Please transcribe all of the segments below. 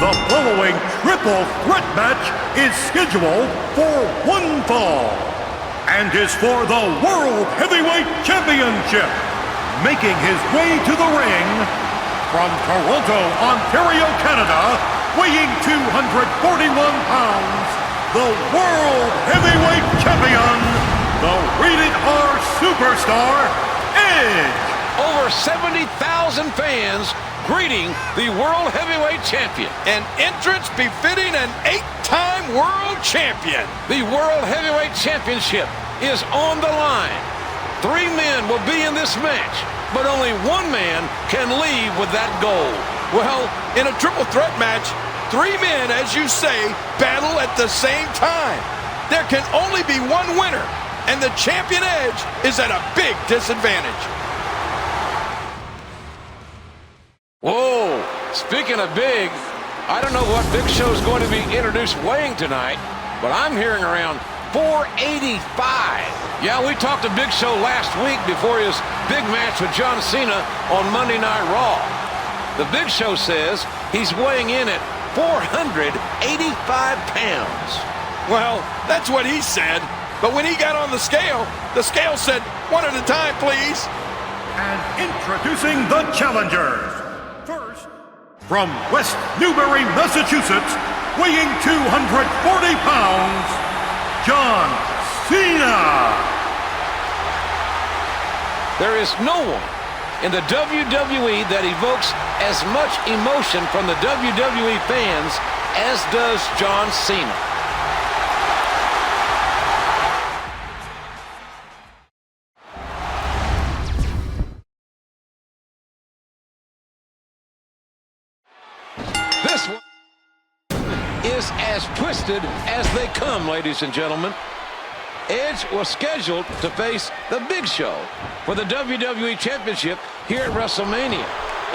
The following triple threat match is scheduled for one fall and is for the World Heavyweight Championship. Making his way to the ring from Toronto, Ontario, Canada, weighing 241 pounds, the World Heavyweight Champion, the Rated R Superstar, Edge. Over 70,000 fans greeting the World Heavyweight Champion. An entrance befitting an 8-time World Champion. The World Heavyweight Championship is on the line. 3 men will be in this match, but only 1 man can leave with that gold. Well, in a triple threat match, 3 men, as you say, battle at the same time. There can only be 1 winner, and the champion Edge is at a big disadvantage. Whoa, speaking of big, I don't know what Big Show's going to be introduced weighing tonight, but I'm hearing around 485. Yeah, we talked to Big Show last week before his big match with John Cena on Monday Night Raw. The Big Show says he's weighing in at 485 pounds. Well, that's what he said, but when he got on the scale said, 1 at a time, please. And introducing the challengers. First, from West Newbury, Massachusetts, weighing 240 pounds, John Cena. There is no one in the WWE that evokes as much emotion from the WWE fans as does John Cena. This one is as twisted as they come, ladies and gentlemen. Edge was scheduled to face the Big Show for the WWE Championship here at WrestleMania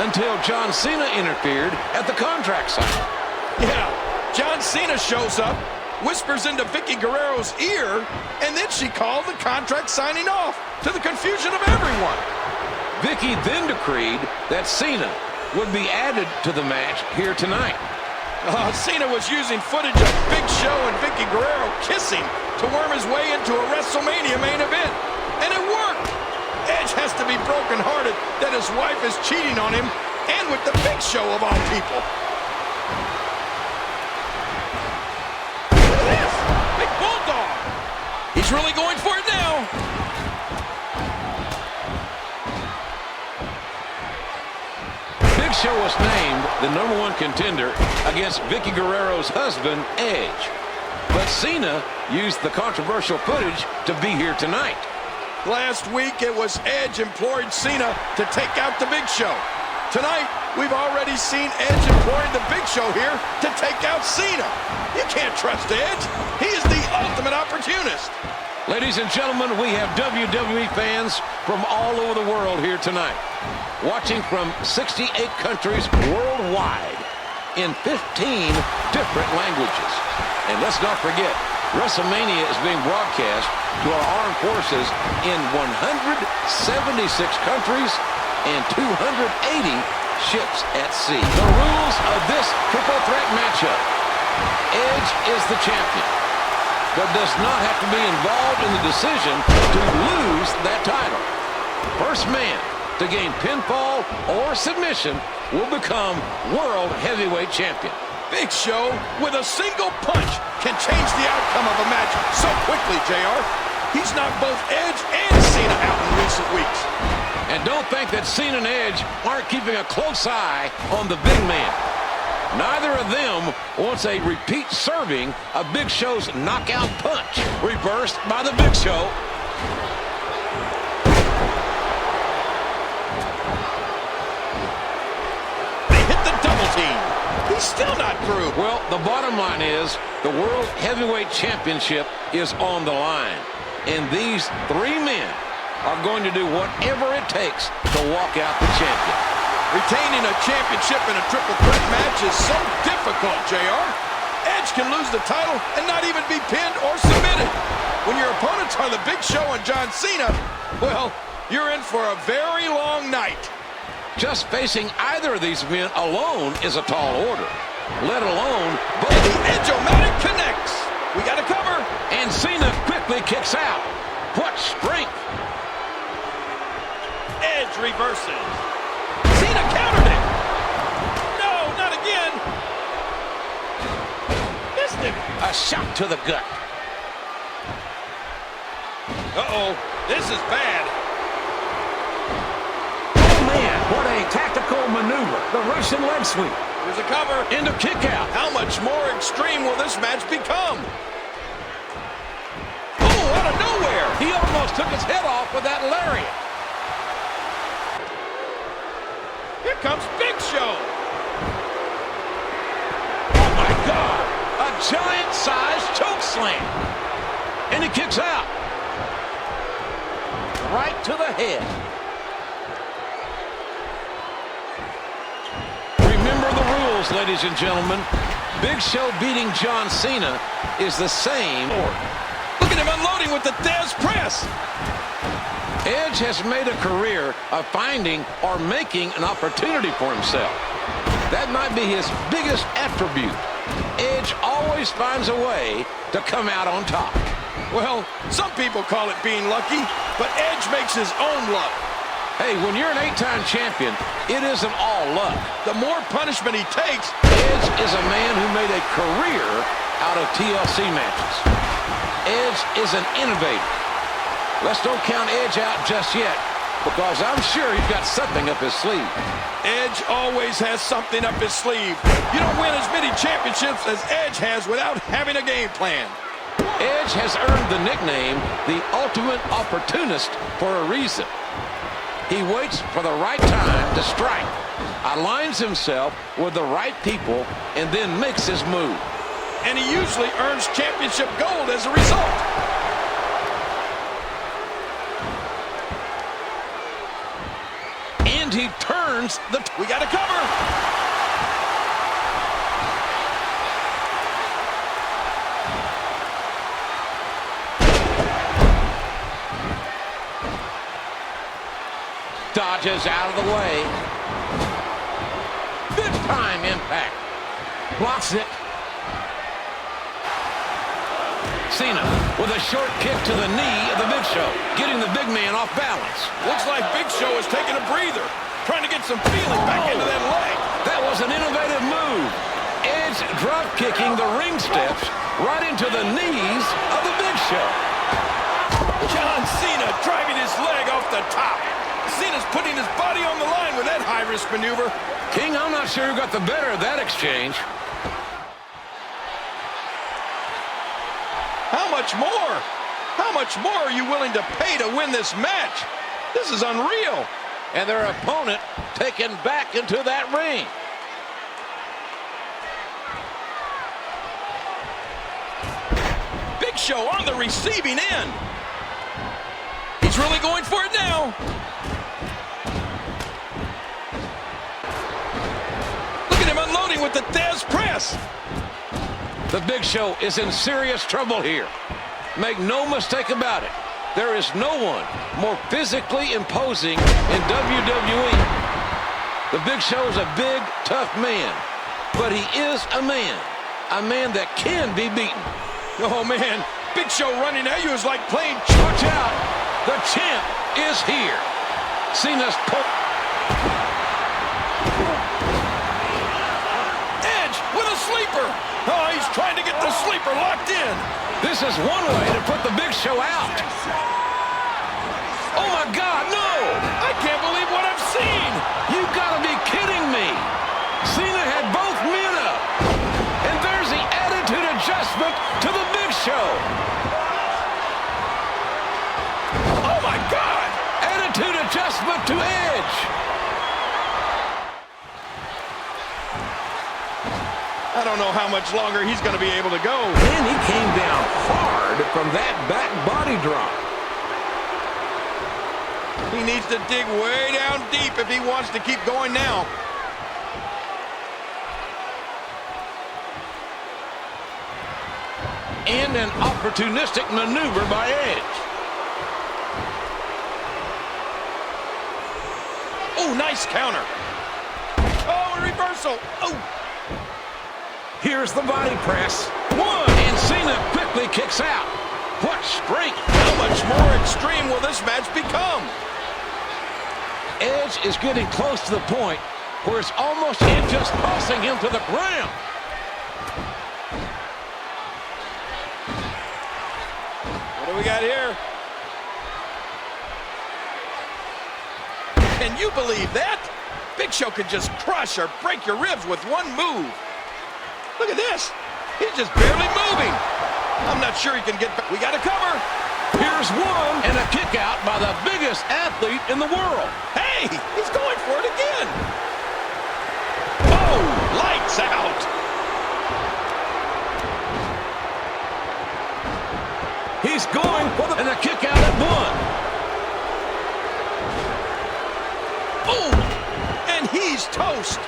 until John Cena interfered at the contract signing. Yeah, John Cena shows up, whispers into Vicky Guerrero's ear, and then she called the contract signing off, to the confusion of everyone. Vicky then decreed that Cena would be added to the match here tonight. Cena was using footage of Big Show and Vicky Guerrero kissing to worm his way into a WrestleMania main event. And it worked! Edge has to be brokenhearted that his wife is cheating on him, and with the Big Show of all people. Look at this! Big Bulldog! He's really going for it now. Big Show was named the #1 contender against Vicky Guerrero's husband, Edge. But Cena used the controversial footage to be here tonight. Last week, it was Edge imploring Cena to take out the Big Show. Tonight, we've already seen Edge imploring the Big Show here to take out Cena. You can't trust Edge. He is the ultimate opportunist. Ladies and gentlemen, we have WWE fans from all over the world here tonight, watching from 68 countries worldwide in 15 different languages. And let's not forget, WrestleMania is being broadcast to our armed forces in 176 countries and 280 ships at sea. The rules of this triple threat matchup: Edge is the champion, but does not have to be involved in the decision to lose that title. First man to gain pinfall or submission will become World Heavyweight Champion. Big Show, with a single punch, can change the outcome of a match so quickly, JR. He's knocked both Edge and Cena out in recent weeks. And don't think that Cena and Edge aren't keeping a close eye on the big man. Neither of them wants a repeat serving of Big Show's knockout punch, reversed by the Big Show. They hit the double team. He's still not through. Well, the bottom line is the World Heavyweight Championship is on the line. And these 3 men are going to do whatever it takes to walk out the champion. Retaining a championship in a triple threat match is so difficult, JR. Edge can lose the title and not even be pinned or submitted. of the Big Show and John Cena, well, you're in for a very long night. Just facing either of these men alone is a tall order, let alone both. And the Edge-O-Matic connects. We got to cover. And Cena quickly kicks out. What strength. Edge reverses. Cena countered it. No, not again. Missed him. A shot to the gut. Uh-oh, this is bad. Oh, man, what a tactical maneuver. The Russian leg sweep. Here's a cover. Into kick out. How much more extreme will this match become? Oh, out of nowhere. He almost took his head off with that lariat. Here comes Big Show. Oh, my God. A giant-sized choke slam. And he kicks out. Right to the head. Remember the rules, ladies and gentlemen. Big Show beating John Cena is the same. Look at him unloading with the Dez press. Edge has made a career of finding or making an opportunity for himself. That might be his biggest attribute. Edge always finds a way to come out on top. Well, some people call it being lucky, but Edge makes his own luck. Hey, when you're an 8-time champion, it isn't all luck. The more punishment he takes, Edge is a man who made a career out of TLC matches. Edge is an innovator. Let's don't count Edge out just yet, because I'm sure he's got something up his sleeve. Edge always has something up his sleeve. You don't win as many championships as Edge has without having a game plan. Edge has earned the nickname the ultimate opportunist for a reason. He waits for the right time to strike, aligns himself with the right people, and then makes his move. And he usually earns championship gold as a result. And he turns the... We got to cover. Dodges out of the way. Big time impact. Blocks it. Cena with a short kick to the knee of the Big Show, getting the big man off balance. Looks like Big Show is taking a breather, trying to get some feeling back into that leg. That was an innovative move. Edge drop kicking the ring steps right into the knees of the Big Show. John Cena driving his leg off the top. Cena's putting his body on the line with that high-risk maneuver. King, I'm not sure who got the better of that exchange. How much more? How much more are you willing to pay to win this match? This is unreal. And their opponent taken back into that ring. Big Show on the receiving end. He's really going for it now. Look at him unloading with the Dez press. The Big Show is in serious trouble here. Make no mistake about it. There is no one more physically imposing in WWE. The Big Show is a big, tough man, but he is a man that can be beaten. Oh, man, Big Show running at you is like playing... Watch out, the champ is here. Cena's Edge with a sleeper. Oh, he's trying to get the sleeper locked in. This is one way to put the Big Show out. Oh, my God, no! I can't believe what I've seen. You gotta be kidding me. Cena had both men up. And there's the attitude adjustment to the Big Show. Oh, my God! Attitude adjustment to Edge. I don't know how much longer he's going to be able to go. And he came down hard from that back body drop. He needs to dig way down deep if he wants to keep going now. And an opportunistic maneuver by Edge. Oh, nice counter. Oh, a reversal. Oh. Here's the body press. One. And Cena quickly kicks out. What strength. How much more extreme will this match become? Edge is getting close to the point where it's almost just tossing him to the ground. What do we got here? Can you believe that? Big Show could just crush or break your ribs with one move. Look at this. He's just barely moving. I'm not sure he can get back. We got to cover. Here's one, and a kick out by the biggest athlete in the world. Hey, he's going for it again. Oh, lights out. He's going for and a kick out at one. Oh, and he's toast.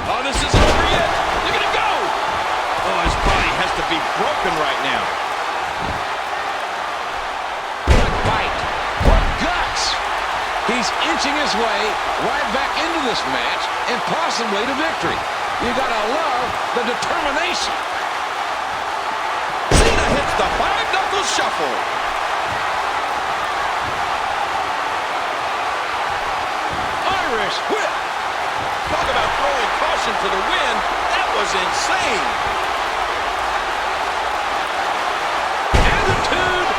Oh, this isn't over yet. Look at it go. Oh, his body has to be broken right now. What fight. What guts. He's inching his way right back into this match and possibly to victory. You gotta love the determination. Cena hits the five-knuckle shuffle. Irish whip. Talk about throwing caution to the wind. That was insane. Attitude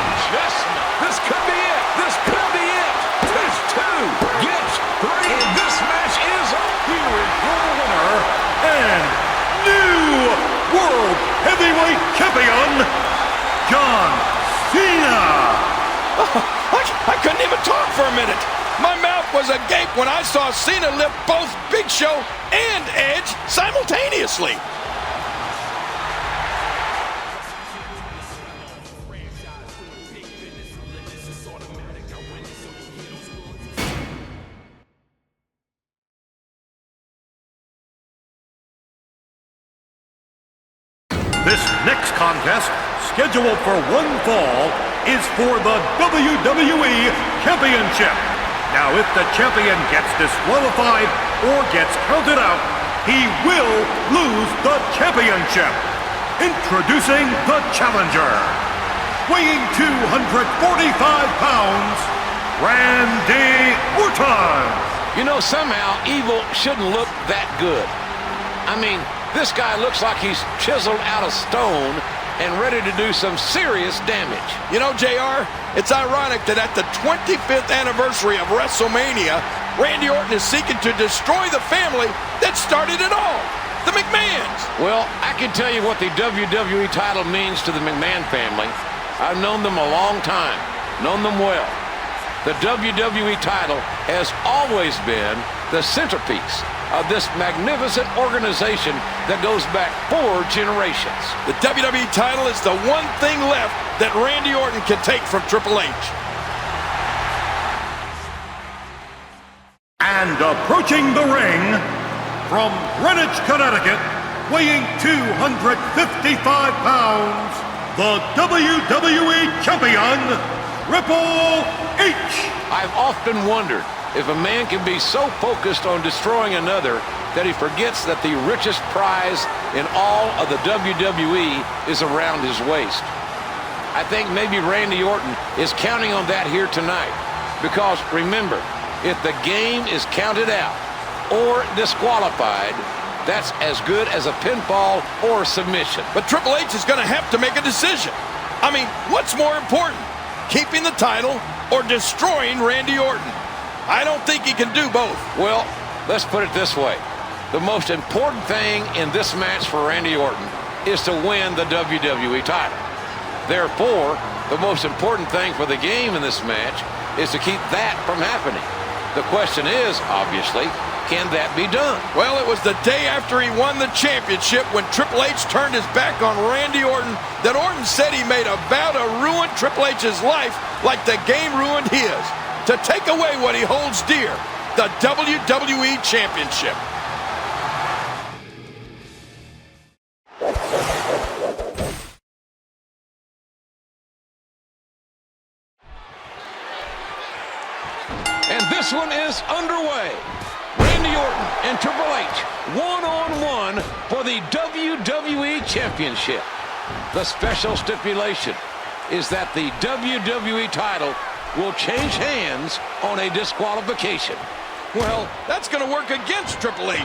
adjustment. This could be it. This could be it. There's two. Gets three. And this match is up. Here is your winner and new World Heavyweight Champion, John Cena. I couldn't even talk for a minute. My mouth was agape when I saw Cena lift both Big Show and Edge simultaneously. This next contest, scheduled for one fall, is for the WWE Championship. Now, if the champion gets disqualified or gets counted out, he will lose the championship. Introducing the challenger, weighing 245 pounds, Randy Orton. You know, somehow evil shouldn't look that good. I mean, this guy looks like he's chiseled out of stone and ready to do some serious damage. You know, JR, it's ironic that at the 25th anniversary of WrestleMania, Randy Orton is seeking to destroy the family that started it all, the McMahons. Well, I can tell you what the WWE title means to the McMahon family. I've known them a long time, known them well. The WWE title has always been the centerpiece of this magnificent organization that goes back 4 generations. The WWE title is the one thing left that Randy Orton can take from Triple H. And approaching the ring, from Greenwich, Connecticut, weighing 255 pounds, the WWE Champion, Triple H. I've often wondered if a man can be so focused on destroying another that he forgets that the richest prize in all of the WWE is around his waist. I think maybe Randy Orton is counting on that here tonight. Because remember, if the game is counted out or disqualified, that's as good as a pinfall or submission. But Triple H is going to have to make a decision. I mean, what's more important? Keeping the title or destroying Randy Orton? I don't think he can do both. Well, let's put it this way. The most important thing in this match for Randy Orton is to win the WWE title. Therefore, the most important thing for the game in this match is to keep that from happening. The question is, obviously, can that be done? Well, it was the day after he won the championship when Triple H turned his back on Randy Orton that Orton said he made a vow to ruin Triple H's life like the game ruined his. To take away what he holds dear, the WWE Championship. And this one is underway. Randy Orton and Triple H, one-on-one for the WWE Championship. The special stipulation is that the WWE title will change hands on a disqualification. Well, that's going to work against Triple H.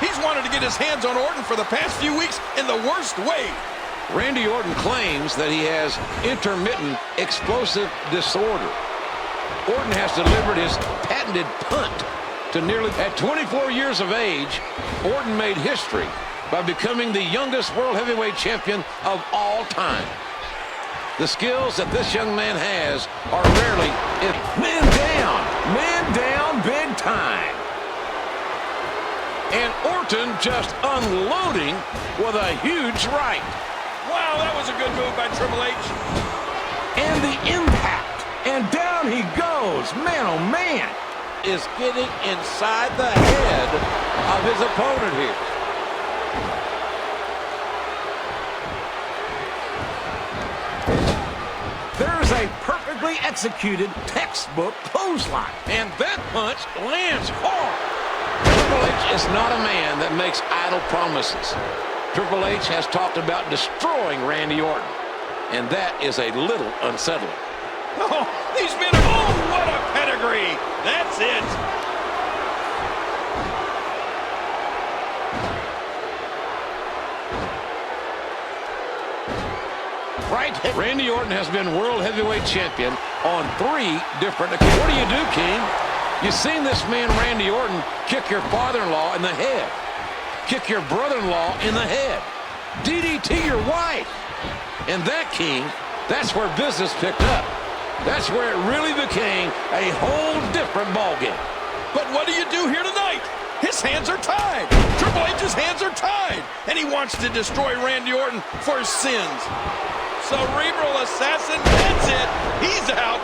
He's wanted to get his hands on Orton for the past few weeks in the worst way. Randy Orton claims that he has intermittent explosive disorder. Orton has delivered his patented punt to nearly... At 24 years of age, Orton made history by becoming the youngest World Heavyweight Champion of all time. The skills that this young man has are rarely... Man down big time. And Orton just unloading with a huge right. Wow, that was a good move by Triple H. And the impact. And down he goes. Man, oh man. Is getting inside the head of his opponent here. There's a perfectly executed textbook clothesline. And that punch lands hard. Triple H is not a man that makes idle promises. Triple H has talked about destroying Randy Orton. And that is a little unsettling. Oh, these men, oh, what a pedigree. That's it. Right. Randy Orton has been World Heavyweight Champion on 3 different occasions. What do you do, King? You've seen this man, Randy Orton, kick your father-in-law in the head. Kick your brother-in-law in the head. DDT your wife. And that, King, that's where business picked up. That's where it really became a whole different ballgame. But what do you do here tonight? His hands are tied. Triple H's hands are tied. And he wants to destroy Randy Orton for his sins. Cerebral assassin, that's it. He's out.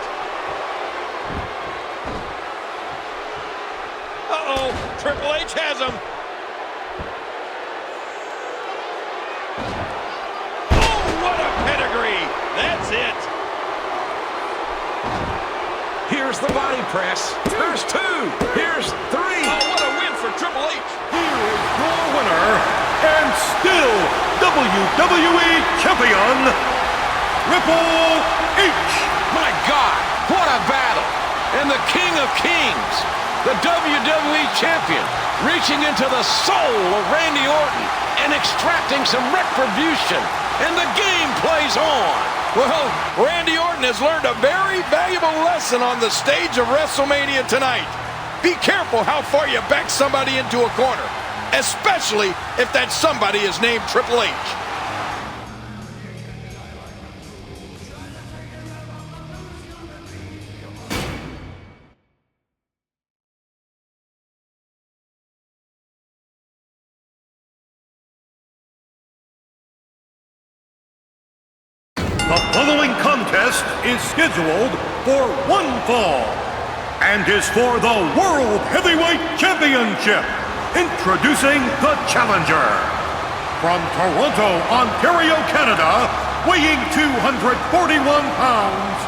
Uh-oh, Triple H has him. Oh, what a pedigree. That's it. Here's the body press. There's 2. Here's 3. Oh, what a win for Triple H. Here is your winner, and still WWE Champion, Triple H. My God, what a battle. And the King of Kings, the WWE Champion, reaching into the soul of Randy Orton and extracting some retribution. And the game plays on. Well, Randy Orton has learned a very valuable lesson on the stage of WrestleMania tonight. Be careful how far you back somebody into a corner, especially if that somebody is named Triple H. The following contest is scheduled for one fall and is for the World Heavyweight Championship. Introducing the challenger. From Toronto, Ontario, Canada, weighing 241 pounds,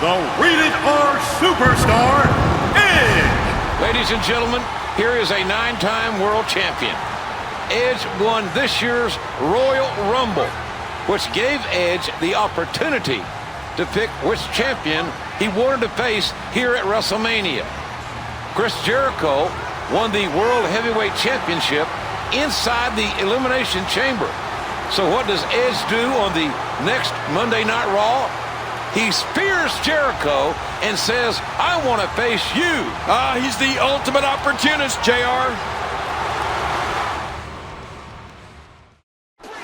the Rated R Superstar, Edge. Ladies and gentlemen, here is a 9-time world champion. Edge won this year's Royal Rumble, which gave Edge the opportunity to pick which champion he wanted to face here at WrestleMania. Chris Jericho won the World Heavyweight Championship inside the Elimination Chamber. So what does Edge do on the next Monday Night Raw? He spears Jericho and says, I want to face you. He's the ultimate opportunist, JR.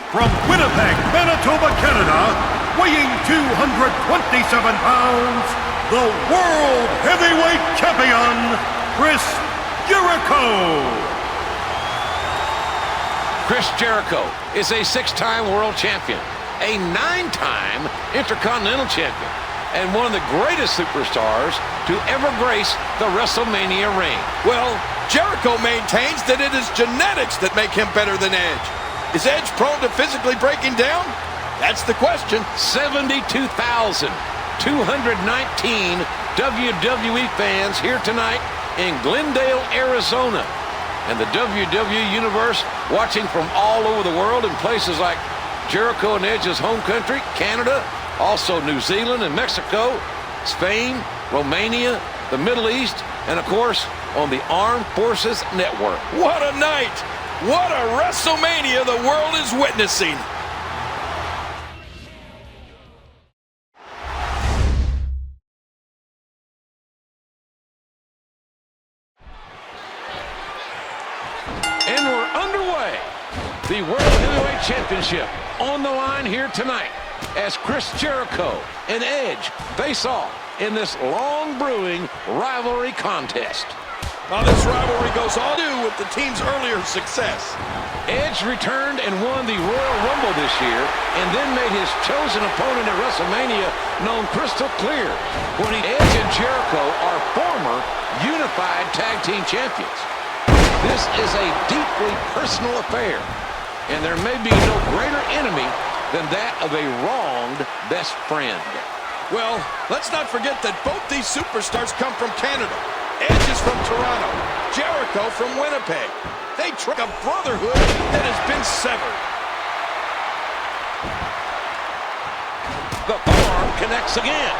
From Winnipeg, Manitoba, Canada, weighing 227 pounds, the World Heavyweight Champion, Chris Jericho. Chris Jericho is a 6-time world champion, a 9-time Intercontinental champion, and one of the greatest superstars to ever grace the WrestleMania ring. Well, Jericho maintains that it is genetics that make him better than Edge. Is Edge prone to physically breaking down? That's the question. 72,219 WWE fans here tonight in Glendale, Arizona, and the WWE Universe watching from all over the world in places like Jericho and Edge's home country, Canada, also New Zealand and Mexico, Spain, Romania, the Middle East, and of course on the Armed Forces Network. What a night! What a WrestleMania the world is witnessing! And we're underway. The World Heavyweight Championship on the line here tonight as Chris Jericho and Edge face off in this long-brewing rivalry contest. Now this rivalry goes all due with the team's earlier success. Edge returned and won the Royal Rumble this year and then made his chosen opponent at WrestleMania known crystal clear when Edge and Jericho are former unified tag team champions. This is a deeply personal affair, and there may be no greater enemy than that of a wronged best friend. Well, let's not forget that both these superstars come from Canada. Edge is from Toronto, Jericho from Winnipeg. They trick a brotherhood that has been severed. The forearm connects again.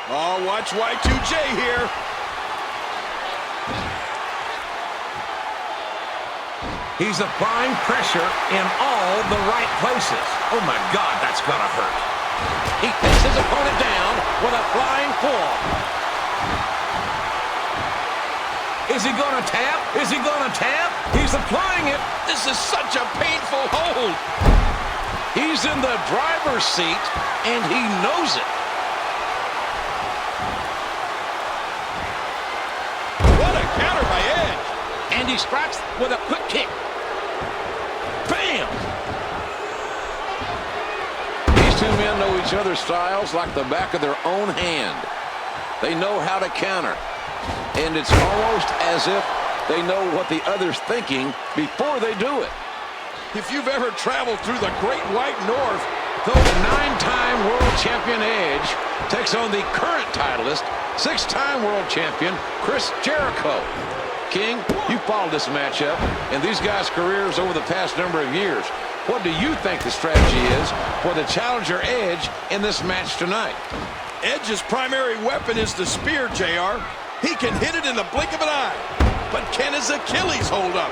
Oh, watch Y2J here. He's applying pressure in all the right places. Oh my God, that's gonna hurt. He takes his opponent down with a flying forearm. Is he gonna tap? Is he gonna tap? He's applying it. This is such a painful hold. He's in the driver's seat, and he knows it. What a counter by Edge. And he strikes with a quick kick. Bam! These two men know each other's styles like the back of their own hand. They know how to counter. And it's almost as if they know what the other's thinking before they do it. If you've ever traveled through the Great White North, Though the 9-time world champion Edge takes on the current titleist, 6-time world champion Chris Jericho. King, you followed this matchup and these guys' careers over the past number of years. What do you think the strategy is for the challenger Edge in this match tonight? Edge's primary weapon is the spear, JR. He can hit it in the blink of an eye. But can his Achilles hold up?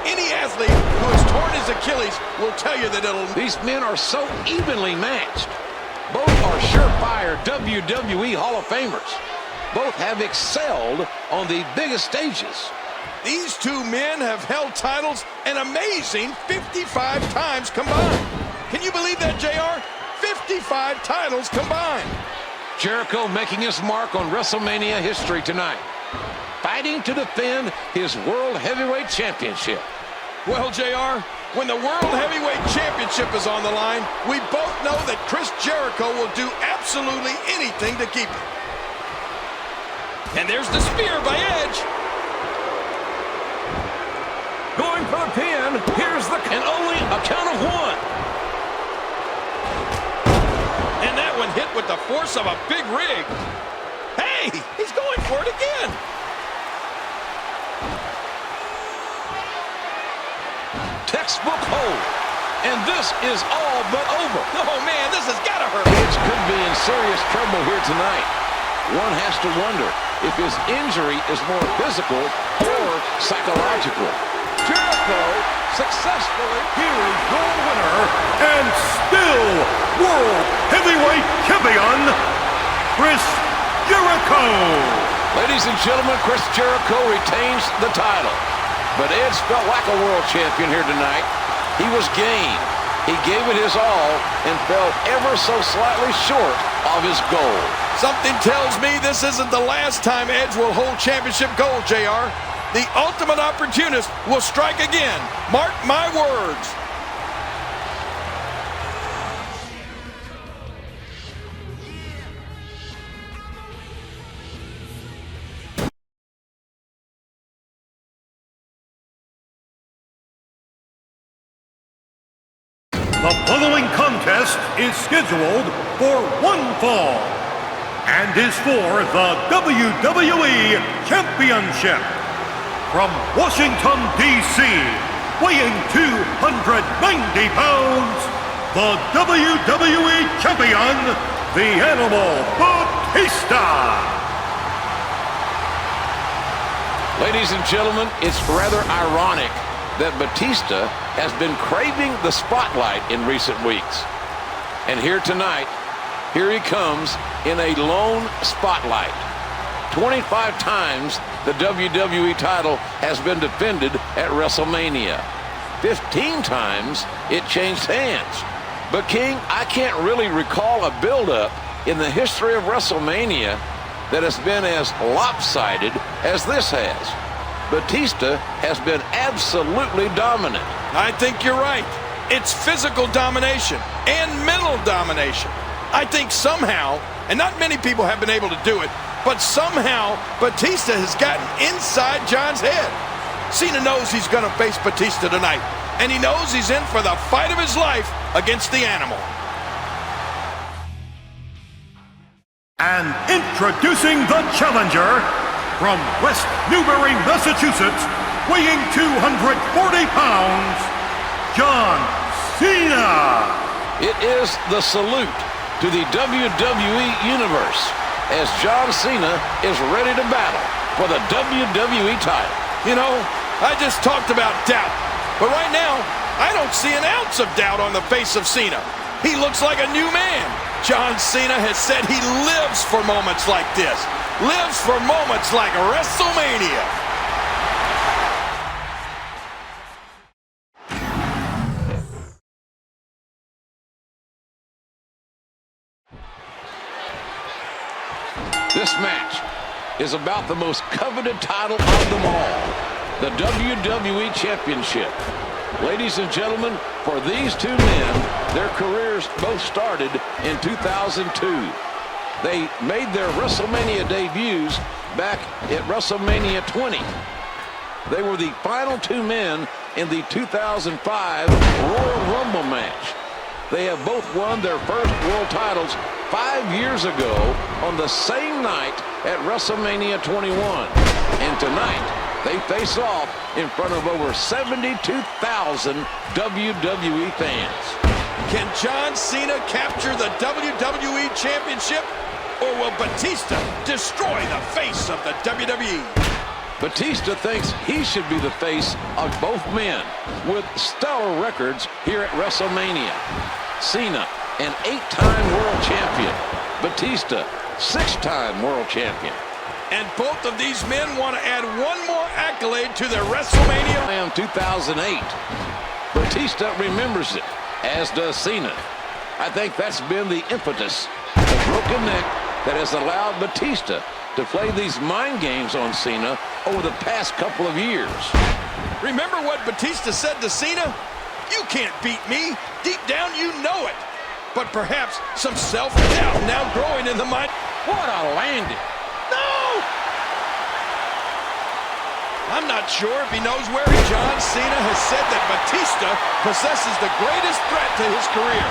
Any athlete who has torn his Achilles will tell you that it'll... These men are so evenly matched. Both are surefire WWE Hall of Famers. Both have excelled on the biggest stages. These two men have held titles an amazing 55 times combined. Can you believe that, JR? 55 titles combined. Jericho making his mark on WrestleMania history tonight, fighting to defend his World Heavyweight Championship. Well, JR, when the World Heavyweight Championship is on the line, we both know that Chris Jericho will do absolutely anything to keep it. And there's the spear by Edge. Going for the pin. Here's the... And only a count of one. And that one hit with the force of a big rig. Hey, he's going for it again. Textbook hold. And this is all but over. Oh, man, this has got to hurt. Edge could be in serious trouble here tonight. One has to wonder if his injury is more physical or psychological. Jericho successfully, here is your winner and still World Heavyweight Champion, Chris Jericho. Ladies and gentlemen, Chris Jericho retains the title. But Edge felt like a world champion here tonight. He was game. He gave it his all and fell ever so slightly short of his goal. Something tells me this isn't the last time Edge will hold championship gold, JR. The ultimate opportunist will strike again. Mark my words. The following contest is scheduled for one fall and is for the WWE Championship. From Washington, D.C., weighing 290 pounds, the WWE Champion, the Animal Batista. Ladies and gentlemen, it's rather ironic that Batista has been craving the spotlight in recent weeks. And here tonight, here he comes in a lone spotlight. 25 times the WWE title has been defended at WrestleMania. 15 times it changed hands. But King, I can't really recall a build-up in the history of WrestleMania that has been as lopsided as this has. Batista has been absolutely dominant. I think you're right. It's physical domination and mental domination. I think somehow, and not many people have been able to do it, but somehow Batista has gotten inside John's head. Cena knows he's going to face Batista tonight, and he knows he's in for the fight of his life against the Animal. And introducing the challenger, from West Newbury, Massachusetts, weighing 240 pounds, John Cena. It is the salute to the WWE Universe as John Cena is ready to battle for the WWE title. You know, I just talked about doubt, but right now, I don't see an ounce of doubt on the face of Cena. He looks like a new man. John Cena has said he lives for moments like this. Lives for moments like WrestleMania. This match is about the most coveted title of them all, the WWE Championship. Ladies and gentlemen, for these two men, their careers both started in 2002. They made their WrestleMania debuts back at WrestleMania 20. They were the final two men in the 2005 Royal Rumble match. They have both won their first world titles 5 years ago on the same night at WrestleMania 21. And tonight, they face off in front of over 72,000 WWE fans. Can John Cena capture the WWE Championship? Or will Batista destroy the face of the WWE? Batista thinks he should be the face of both men with stellar records here at WrestleMania. Cena, an 8-time world champion. Batista, 6-time world champion. And both of these men want to add one more accolade to their WrestleMania. In 2008, Batista remembers it, as does Cena. I think that's been the impetus, the broken neck that has allowed Batista to play these mind games on Cena over the past couple of years. Remember what Batista said to Cena? You can't beat me. Deep down, you know it. But perhaps some self-doubt now growing in the mind. What a landing. No! I'm not sure if he knows where he is. John Cena has said that Batista possesses the greatest threat to his career.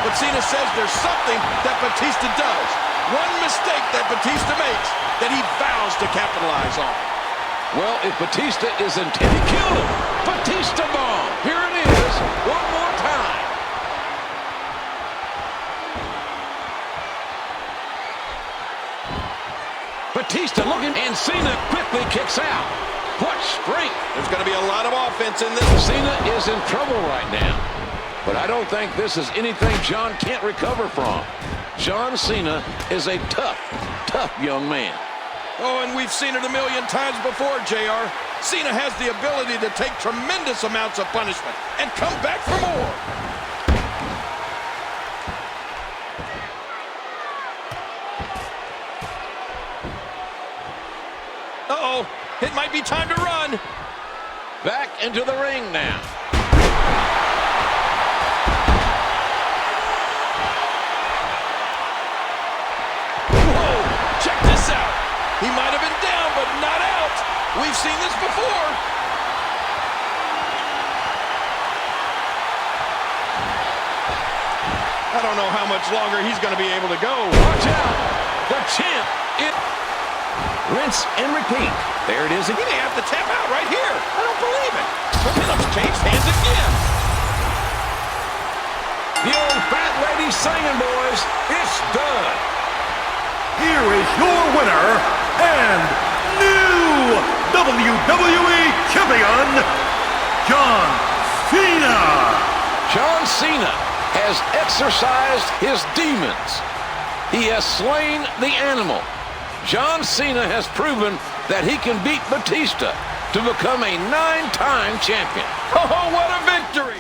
But Cena says there's something that Batista does. One mistake that Batista makes that he vows to capitalize on. Well, if Batista is intended, kill him. Batista bomb. Here it is, one more time. Batista looking, and Cena quickly kicks out. What strength. There's going to be a lot of offense in this. Cena is in trouble right now. But I don't think this is anything John can't recover from. John Cena is a tough young man. Oh, and we've seen it a million times before, JR. Cena has the ability to take tremendous amounts of punishment and come back for more. Uh-oh, it might be time to run. Back into the ring now. He might have been down, but not out. We've seen this before. I don't know how much longer he's going to be able to go. Watch out. The champ. Rinse and repeat. There it is He again. may have to tap out right here. I don't believe it. The pinup's changed hands again. The old fat lady singing, boys. It's done. Here is your winner and new WWE Champion, John Cena. John Cena has exorcised his demons. He has slain the animal. John Cena has proven that he can beat Batista to become a 9-time champion. Oh, what a victory!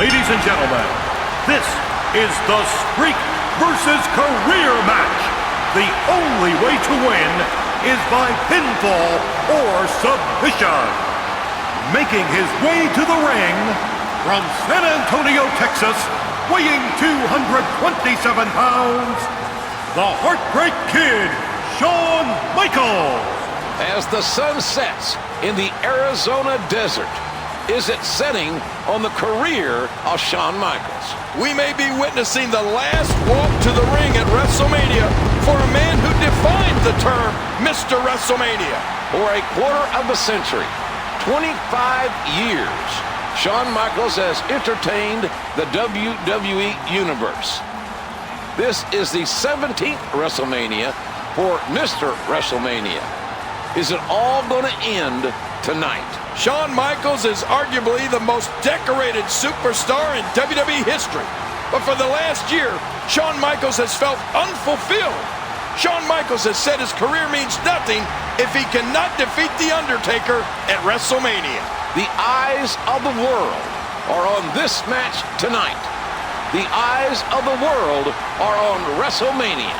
Ladies and gentlemen, this is the Streak versus Career match. The only way to win is by pinfall or submission. Making his way to the ring from San Antonio, Texas, weighing 227 pounds, the Heartbreak Kid, Shawn Michaels. As the sun sets in the Arizona desert, is it setting on the career of Shawn Michaels? We may be witnessing the last walk to the ring at WrestleMania for a man who defined the term Mr. WrestleMania. For a quarter of a century, 25 years, Shawn Michaels has entertained the WWE Universe. This is the 17th WrestleMania for Mr. WrestleMania. Is it all going to end tonight? Shawn Michaels is arguably the most decorated superstar in WWE history. But for the last year, Shawn Michaels has felt unfulfilled. Shawn Michaels has said his career means nothing if he cannot defeat The Undertaker at WrestleMania. The eyes of the world are on this match tonight. The eyes of the world are on WrestleMania.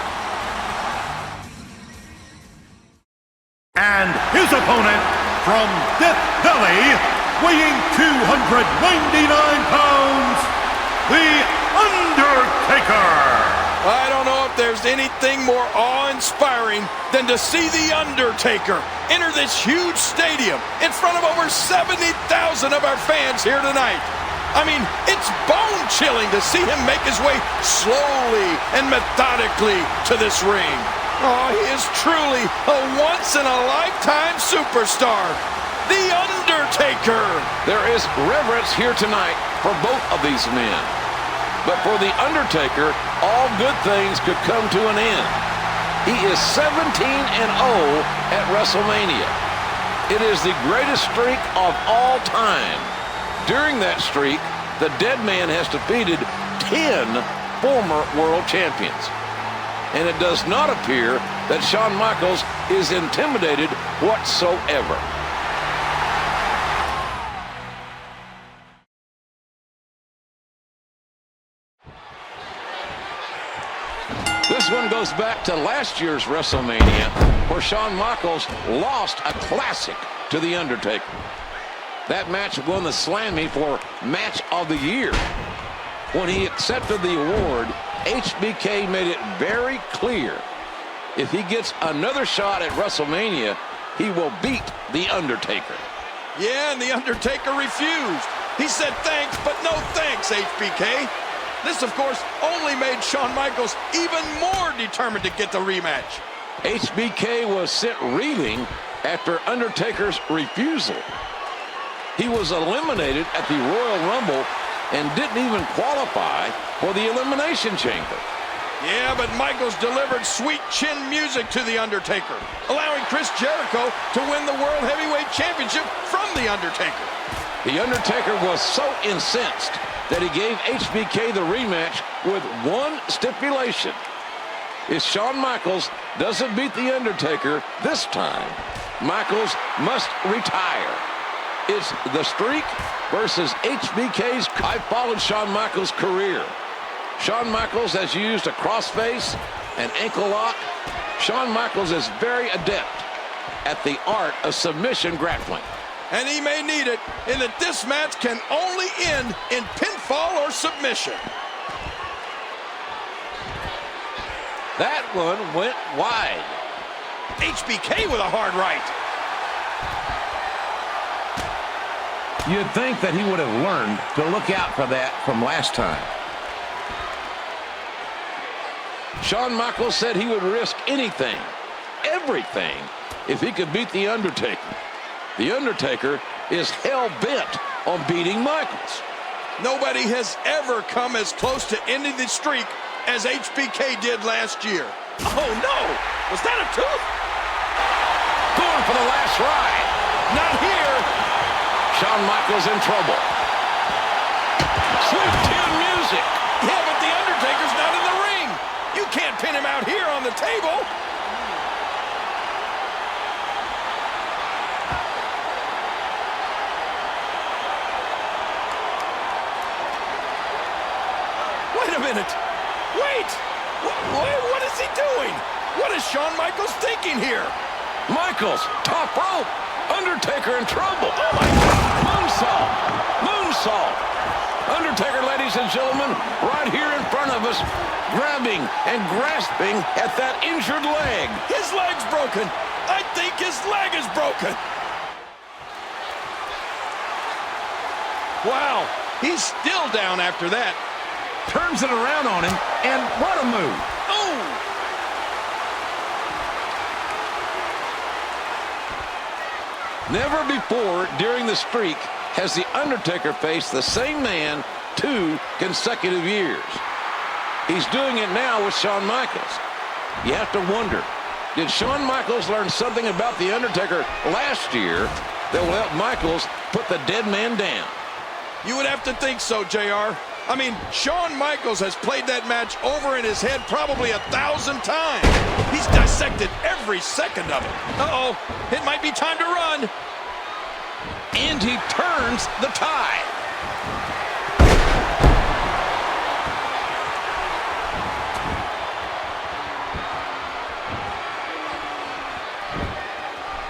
And his opponent from Death Valley, weighing 299 pounds, The Undertaker. I don't know if there's anything more awe-inspiring than to see The Undertaker enter this huge stadium in front of over 70,000 of our fans here tonight. I mean, it's bone-chilling to see him make his way slowly and methodically to this ring. Oh, he is truly a once-in-a-lifetime superstar, The Undertaker. There is reverence here tonight for both of these men. But for The Undertaker, all good things could come to an end. He is 17-0 at WrestleMania. It is the greatest streak of all time. During that streak, the dead man has defeated 10 former world champions. And it does not appear that Shawn Michaels is intimidated whatsoever. This one goes back to last year's WrestleMania, where Shawn Michaels lost a classic to The Undertaker. That match won the Slammy for Match of the Year. When he accepted the award, HBK made it very clear if he gets another shot at WrestleMania, he will beat The Undertaker. Yeah, and The Undertaker refused. He said thanks, but no thanks, HBK. This, of course, only made Shawn Michaels even more determined to get the rematch. HBK was sent reeling after Undertaker's refusal. He was eliminated at the Royal Rumble and didn't even qualify for the Elimination Chamber. Yeah, but Michaels delivered sweet chin music to The Undertaker, allowing Chris Jericho to win the World Heavyweight Championship from The Undertaker. The Undertaker was so incensed that he gave HBK the rematch with one stipulation. If Shawn Michaels doesn't beat The Undertaker this time, Michaels must retire. It's the streak versus HBK's. I followed Shawn Michaels' career. Shawn Michaels has used a crossface, an ankle lock. Shawn Michaels is very adept at the art of submission grappling. And he may need it in that this match can only end in pinfall or submission. That one went wide. HBK with a hard right. You'd think that he would have learned to look out for that from last time. Shawn Michaels said he would risk anything, everything, if he could beat The Undertaker. The Undertaker is hell-bent on beating Michaels. Nobody has ever come as close to ending the streak as HBK did last year. Oh, no! Was that a tooth? Going for the last ride. Not here! Shawn Michaels in trouble. Sweet tune music. Yeah, but The Undertaker's not in the ring. You can't pin him out here on the table. Wait a minute. Wait. What is he doing? What is Shawn Michaels thinking here? Michaels, top rope. Undertaker in trouble. Oh, my God. Moonsault. Moonsault. Undertaker, ladies and gentlemen, right here in front of us, grabbing and grasping at that injured leg. His leg's broken. I think his leg is broken. Wow, he's still down after that. Turns it around on him, and what a move. Oh! Never before during the streak has The Undertaker faced the same man 2 consecutive years. He's doing it now with Shawn Michaels. You have to wonder, did Shawn Michaels learn something about The Undertaker last year that will help Michaels put the dead man down? You would have to think so, JR. I mean, Shawn Michaels has played that match over in his head probably 1,000 times. He's dissected every second of it. Uh-oh, it might be time to run. And he turns the tide.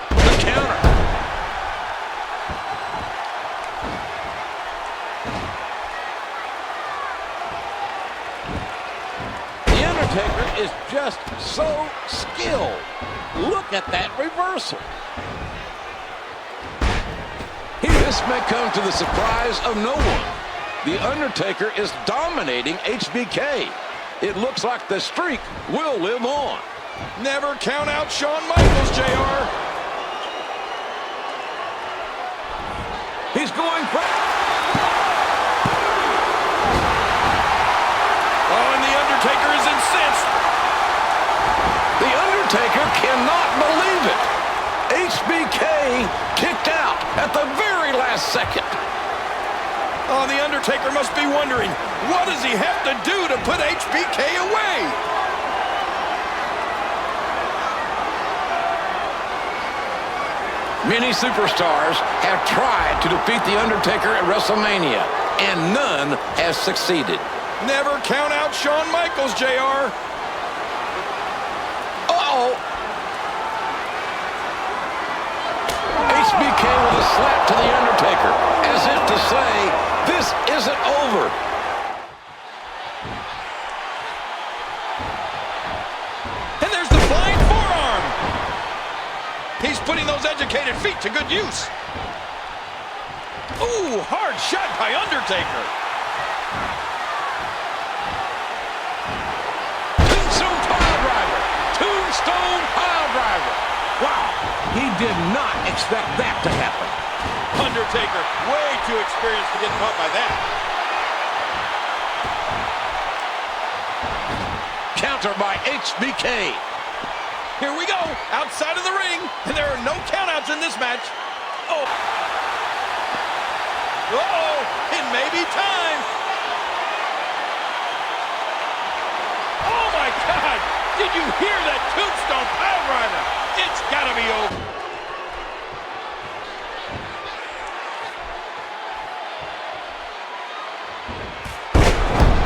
The counter. The Undertaker is just so skilled. Look at that reversal. This may come to the surprise of no one. The Undertaker is dominating HBK. It looks like the streak will live on. Never count out Shawn Michaels, JR. He's going for... Oh, and The Undertaker is incensed. The Undertaker cannot believe it. HBK kicked out at the very last second. Oh, The Undertaker must be wondering, what does he have to do to put HBK away? Many superstars have tried to defeat The Undertaker at WrestleMania, and none has succeeded. Never count out Shawn Michaels, JR. Uh-oh. HBK with a slap to The Undertaker, as if to say, this isn't over. And there's the flying forearm. He's putting those educated feet to good use. Ooh, hard shot by Undertaker. Tombstone pile driver. Tombstone pile driver. Wow, he did not expect that to happen. Undertaker, way too experienced to get caught by that. Counter by HBK. Here we go, outside of the ring, and there are no countouts in this match. Oh. Uh-oh, it may be time. Oh my God, did you hear that tombstone pile driver? It's gotta be over.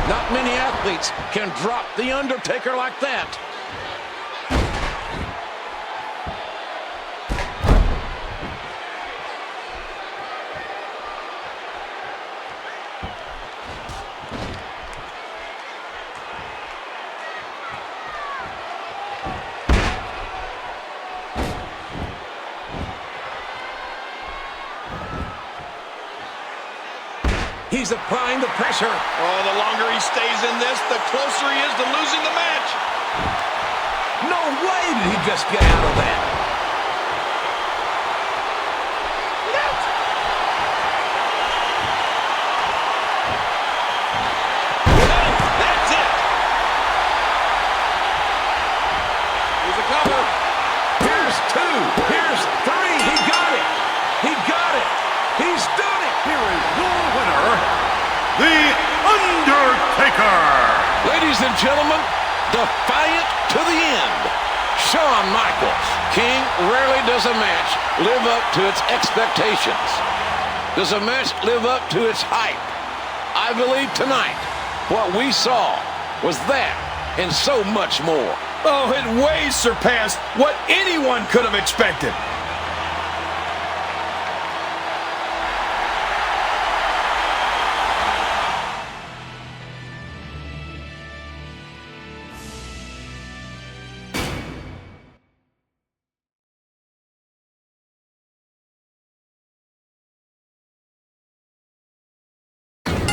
Not many athletes can drop The Undertaker like that. He's applying the pressure. Oh, the longer he stays in this, the closer he is to losing the match. No way did he just get out of that. Well, that's it. Here's a cover. Here's 2. Here's 3. He got it. He got it. He's done it. Here is your winner, The Undertaker. Ladies and gentlemen, defiant to the end, Shawn Michaels. King, rarely does a match live up to its expectations. Does a match live up to its hype? I believe tonight what we saw was that and so much more. Oh, it way surpassed what anyone could have expected.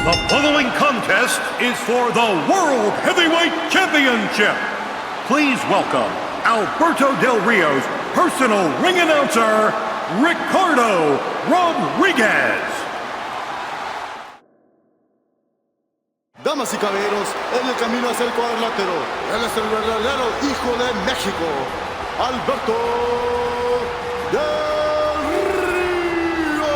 The following contest is for the World Heavyweight Championship. Please welcome Alberto Del Rio's personal ring announcer, Ricardo Rodriguez. Damas y caballeros, en el camino hacia el cuadrilátero, él es el verdadero hijo de México, Alberto Del Rio.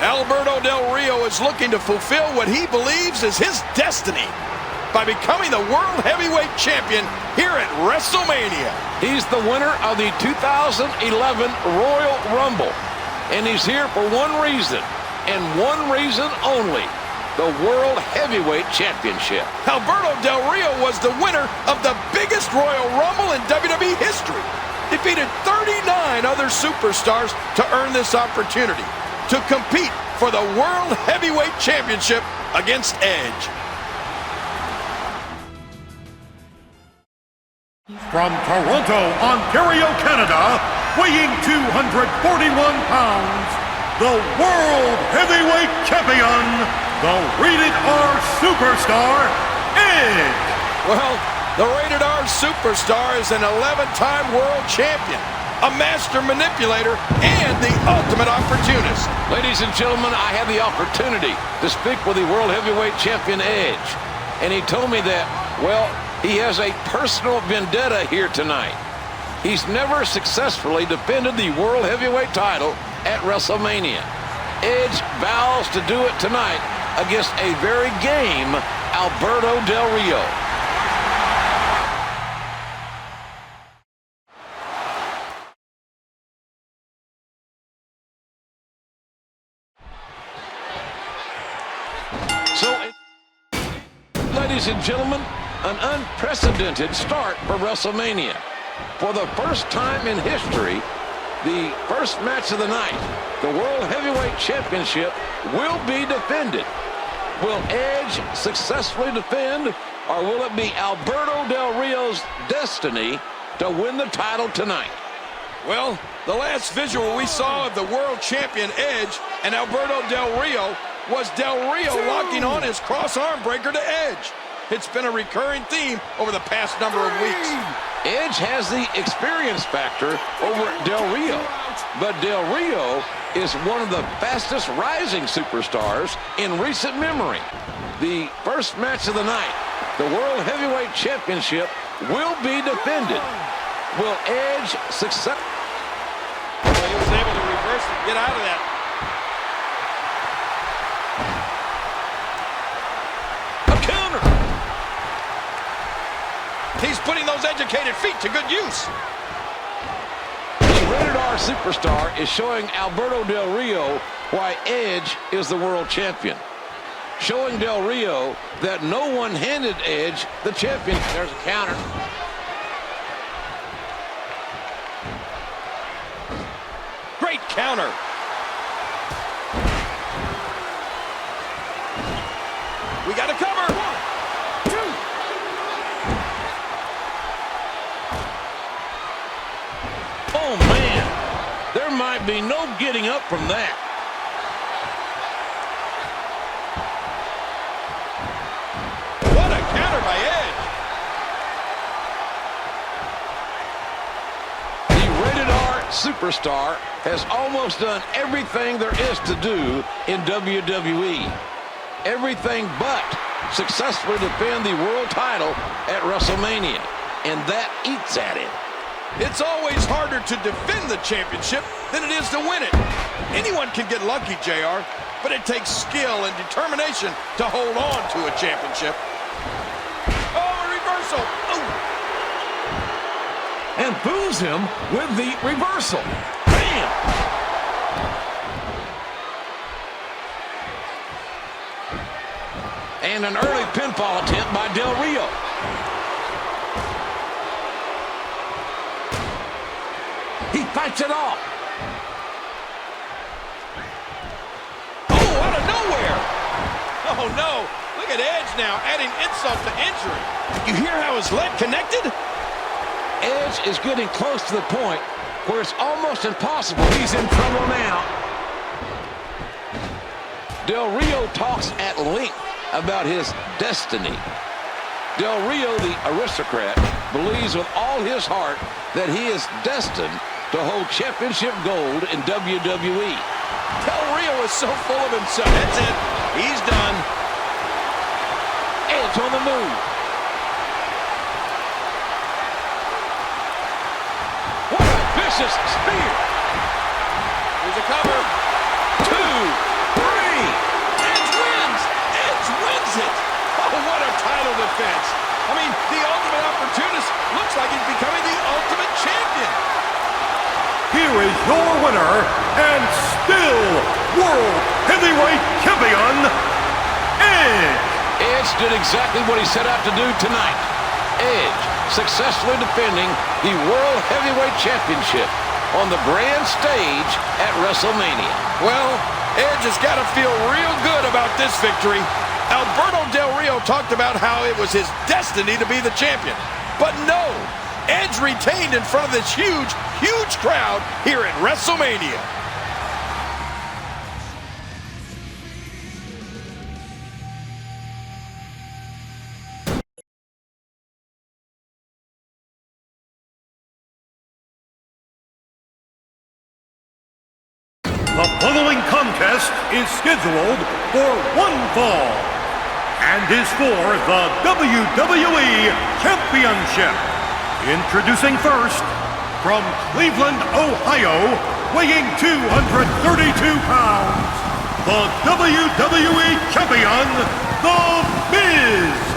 Alberto Del Rio is looking to fulfill what he believes is his destiny by becoming the World Heavyweight Champion here at WrestleMania. He's the winner of the 2011 Royal Rumble, and he's here for one reason, and one reason only: the World Heavyweight Championship. Alberto Del Rio was the winner of the biggest Royal Rumble in WWE history. Defeated 39 other superstars to earn this opportunity to compete for the World Heavyweight Championship against Edge. From Toronto, Ontario, Canada, weighing 241 pounds, the World Heavyweight Champion, the Rated R Superstar, Edge. Well, the Rated R Superstar is an 11-time world champion, a master manipulator, and the ultimate opportunist. Ladies and gentlemen, I had the opportunity to speak with the World Heavyweight Champion Edge, and he told me that, well, he has a personal vendetta here tonight. He's never successfully defended the World Heavyweight title at WrestleMania. Edge vows to do it tonight against a very game Alberto Del Rio. So, ladies and gentlemen, an unprecedented start for WrestleMania. For the first time in history, the first match of the night, the World Heavyweight Championship, will be defended. Will Edge successfully defend, or will it be Alberto Del Rio's destiny to win the title tonight? Well, the last visual we saw of the world champion Edge and Alberto Del Rio was Del Rio locking on his cross arm breaker to Edge. It's been a recurring theme over the past number of weeks. Edge has the experience factor over Del Rio, but Del Rio is one of the fastest rising superstars in recent memory. The first match of the night, the World Heavyweight Championship, will be defended. Will Edge success? Well, he was able to reverse and get out of that. He's putting those educated feet to good use. The Rated R Superstar is showing Alberto Del Rio why Edge is the world champion. Showing Del Rio that no one handed Edge the champion. There's a counter. Great counter. We got a cover. 1, 2. Oh, man. There might be no getting up from that. superstar has almost done everything there is to do in WWE. Everything but successfully defend the world title at WrestleMania. And that eats at him. It's always harder to defend the championship than it is to win it. Anyone can get lucky, JR, but it takes skill and determination to hold on to a championship. Oh, a reversal. Oh. And fools him with the reversal. Bam! And an early pinfall attempt by Del Rio. He fights it off. Oh, out of nowhere. Oh, no. Look at Edge now, adding insult to injury. You hear how his leg connected? Edge is getting close to the point where it's almost impossible. He's in trouble now. Del Rio talks at length about his destiny. Del Rio, the aristocrat, believes with all his heart that he is destined to hold championship gold in WWE. Del Rio is so full of himself. That's it. He's done. Edge on the move. What a vicious spear. Here's a cover. 2, 3. Edge wins. Edge wins it. Oh, what a title defense. I mean, the ultimate opportunist looks like he's becoming the ultimate champion. Here is your winner and still World Heavyweight Champion, Edge. Edge did exactly what he set out to do tonight. Edge successfully defending the World Heavyweight Championship on the grand stage at WrestleMania. Well, Edge has got to feel real good about this victory. Alberto Del Rio talked about how it was his destiny to be the champion. But no, Edge retained in front of this huge, huge crowd here at WrestleMania. The following contest is scheduled for one fall and is for the WWE Championship. Introducing first, from Cleveland, Ohio, weighing 232 pounds, the WWE Champion, The Miz.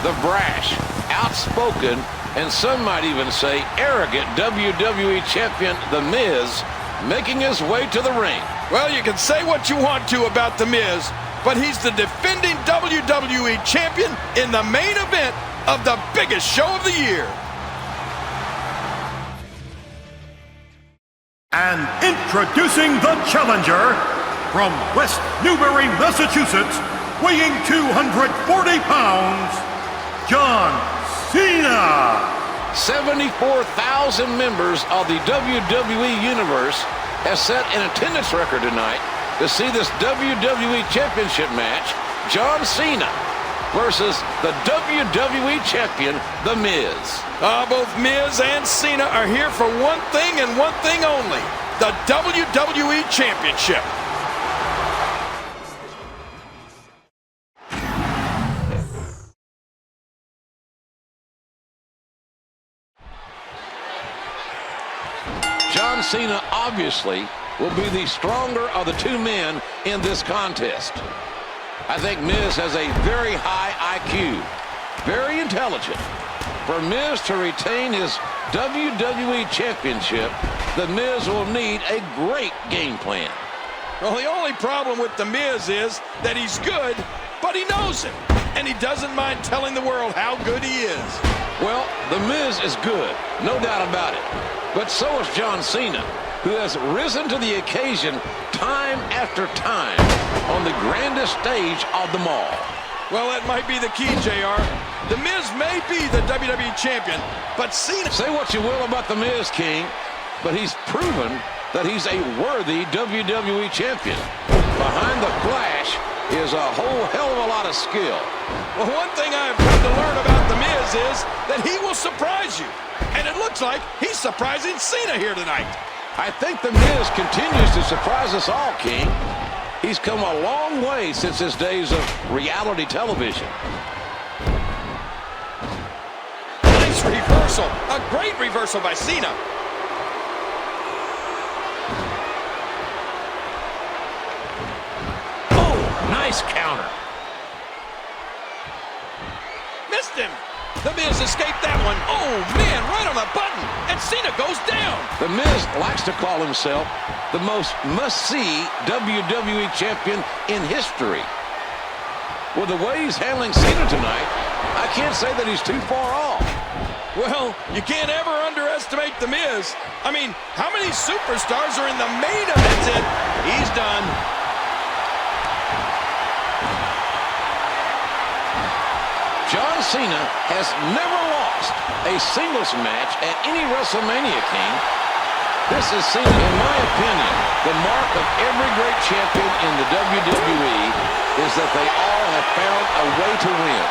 The brash, outspoken, and some might even say arrogant WWE Champion The Miz making his way to the ring. Well, you can say what you want to about The Miz, but he's the defending WWE Champion in the main event of the biggest show of the year. And introducing the challenger, from West Newbury, Massachusetts, weighing 240 pounds, John Cena. 74,000 members of the WWE Universe has set an attendance record tonight to see this WWE Championship match, John Cena versus the WWE Champion, The Miz. Both Miz and Cena are here for one thing and one thing only, the WWE Championship. John Cena obviously will be the stronger of the two men in this contest. I think Miz has a very high IQ, very intelligent. For Miz to retain his WWE Championship, The Miz will need a great game plan. Well, the only problem with The Miz is that he's good, but he knows it. And he doesn't mind telling the world how good he is. Well, The Miz is good, no doubt about it. But so is John Cena, who has risen to the occasion time after time on the grandest stage of them all. Well, that might be the key, JR. The Miz may be the WWE Champion, but Cena... Say what you will about The Miz, King, but he's proven that he's a worthy WWE Champion. Behind the flash is a whole hell of a lot of skill. Well, one thing I've come to learn about The Miz is that he will surprise you. And it looks like he's surprising Cena here tonight. I think The Miz continues to surprise us all, King. He's come a long way since his days of reality television. Nice reversal. A great reversal by Cena. Oh, nice counter. Missed him. The Miz escaped that one. Oh, man, right on the button. And Cena goes down. The Miz likes to call himself the most must-see WWE champion in history. With the way he's handling Cena tonight, I can't say that he's too far off. Well, you can't ever underestimate The Miz. I mean, how many superstars are in the main event? That's it. He's done. John Cena has never lost a singles match at any WrestleMania, King. This is seen, in my opinion, the mark of every great champion in the WWE is that they all have found a way to win.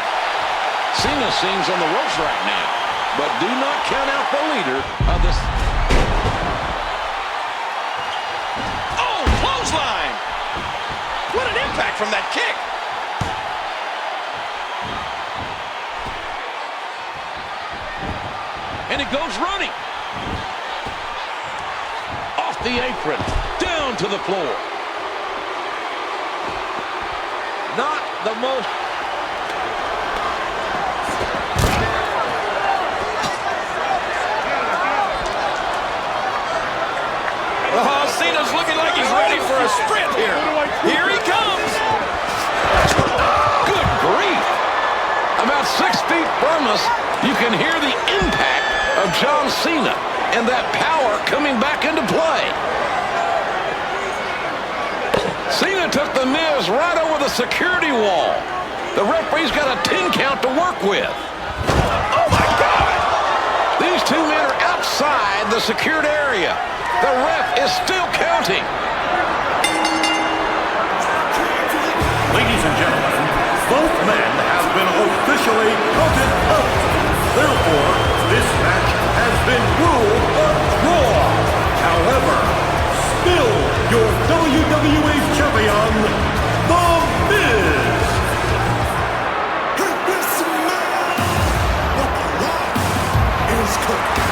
Cena seems on the ropes right now, but do not count out the leader of this. Oh, clothesline! What an impact from that kick! And it goes running. Off the apron, down to the floor. Not the most... Oh, Cena's looking like he's ready for a sprint here. Here he comes. Good grief. About 6 feet from us, you can hear the impact of John Cena and that power coming back into play. Cena took The Miz right over the security wall. The referee's got a 10 count to work with. Oh, my God! These two men are outside the secured area. The ref is still counting. Ladies and gentlemen, both men have been officially counted out. Therefore, this match has been ruled a draw. However, still your WWE Champion, The Miz. This man, the clock is cooking.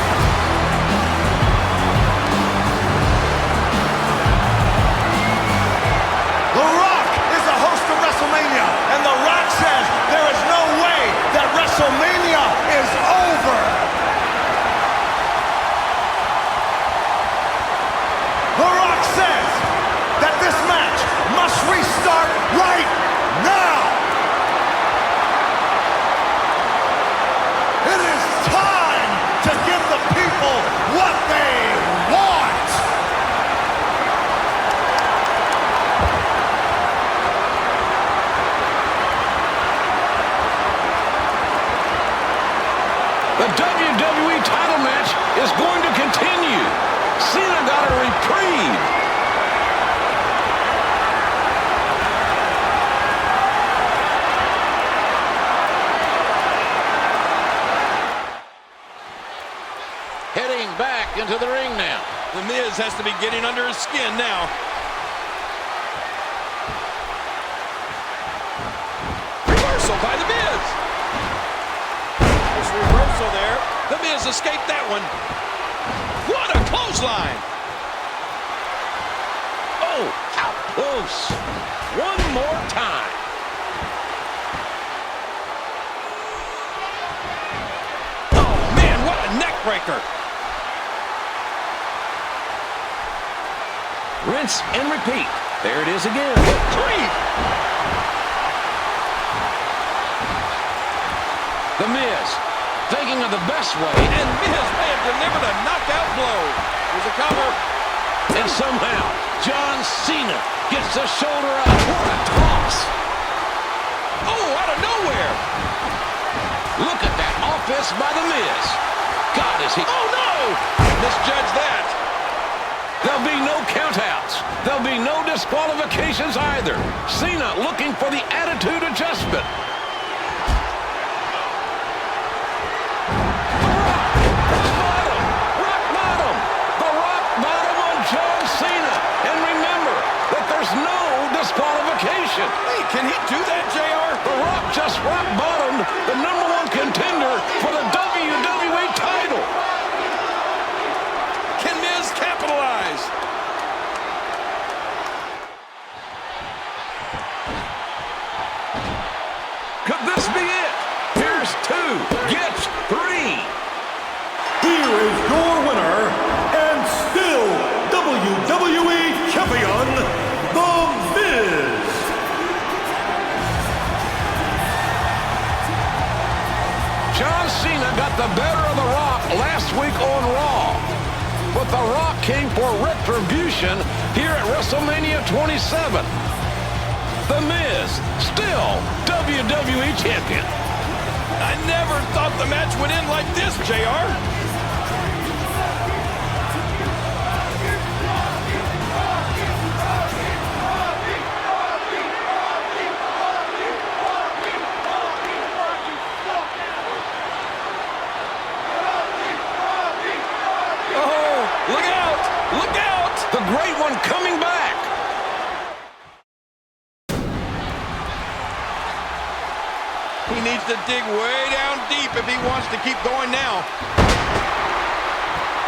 The Rock is the host of WrestleMania, and The Rock says there is no way that WrestleMania is over. The Rock says that this match must restart right now. It is time to give the people what they want. The WWE title match is going to continue. Cena got a reprieve. Heading back into the ring now. The Miz has to be getting under his skin now. Reversal by The Miz. This reversal there. The Miz escaped that one. What a clothesline. Oh, how close. One more time. Oh, man, what a neck breaker. Rinse and repeat. There it is again. Grief. The Miz, thinking of the best way, And Miz may have delivered a knockout blow. Here's a cover. and somehow John Cena gets the shoulder up. What a toss. Oh, out of nowhere. Look at that offense by The Miz. God, is he... Oh, no. Misjudged that. There'll be no countouts. There'll be no disqualifications either. Cena looking for the attitude adjustment. Rock bottom. The rock bottom on John Cena. And remember that there's no disqualification. Hey, can he do that, JR? The Rock just rock bottomed the #1 contender for the WWE title. Can Miz capitalize? Could this be it? Here's 2, gets 3. Here is your winner, and still WWE Champion, The Miz. John Cena got the better of The Rock last week on Raw. But The Rock came for retribution here at WrestleMania 27. The Miz, still WWE Champion. I never thought the match would end like this, JR. Look out! Look out! The Great One coming back. He needs to dig way down deep if he wants to keep going now.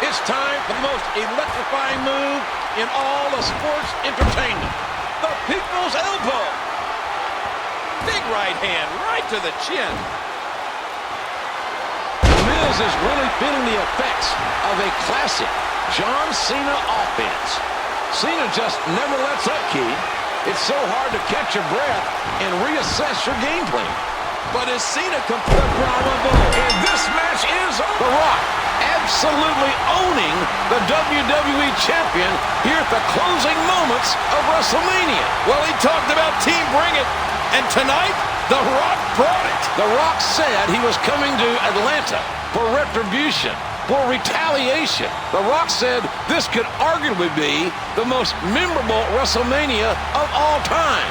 It's time for the most electrifying move in all of sports entertainment. The People's Elbow. Big right hand right to the chin. The Miz is really feeling the effects of a classic John Cena offense. Cena just never lets up, Keith. It's so hard to catch your breath and reassess your game plan. But is Cena The probable, and this match is The Rock absolutely owning the WWE Champion here at the closing moments of WrestleMania. Well, he talked about Team Bring It, and tonight, The Rock brought it. The Rock said he was coming to Atlanta for retribution, for retaliation. The Rock said this could arguably be the most memorable WrestleMania of all time.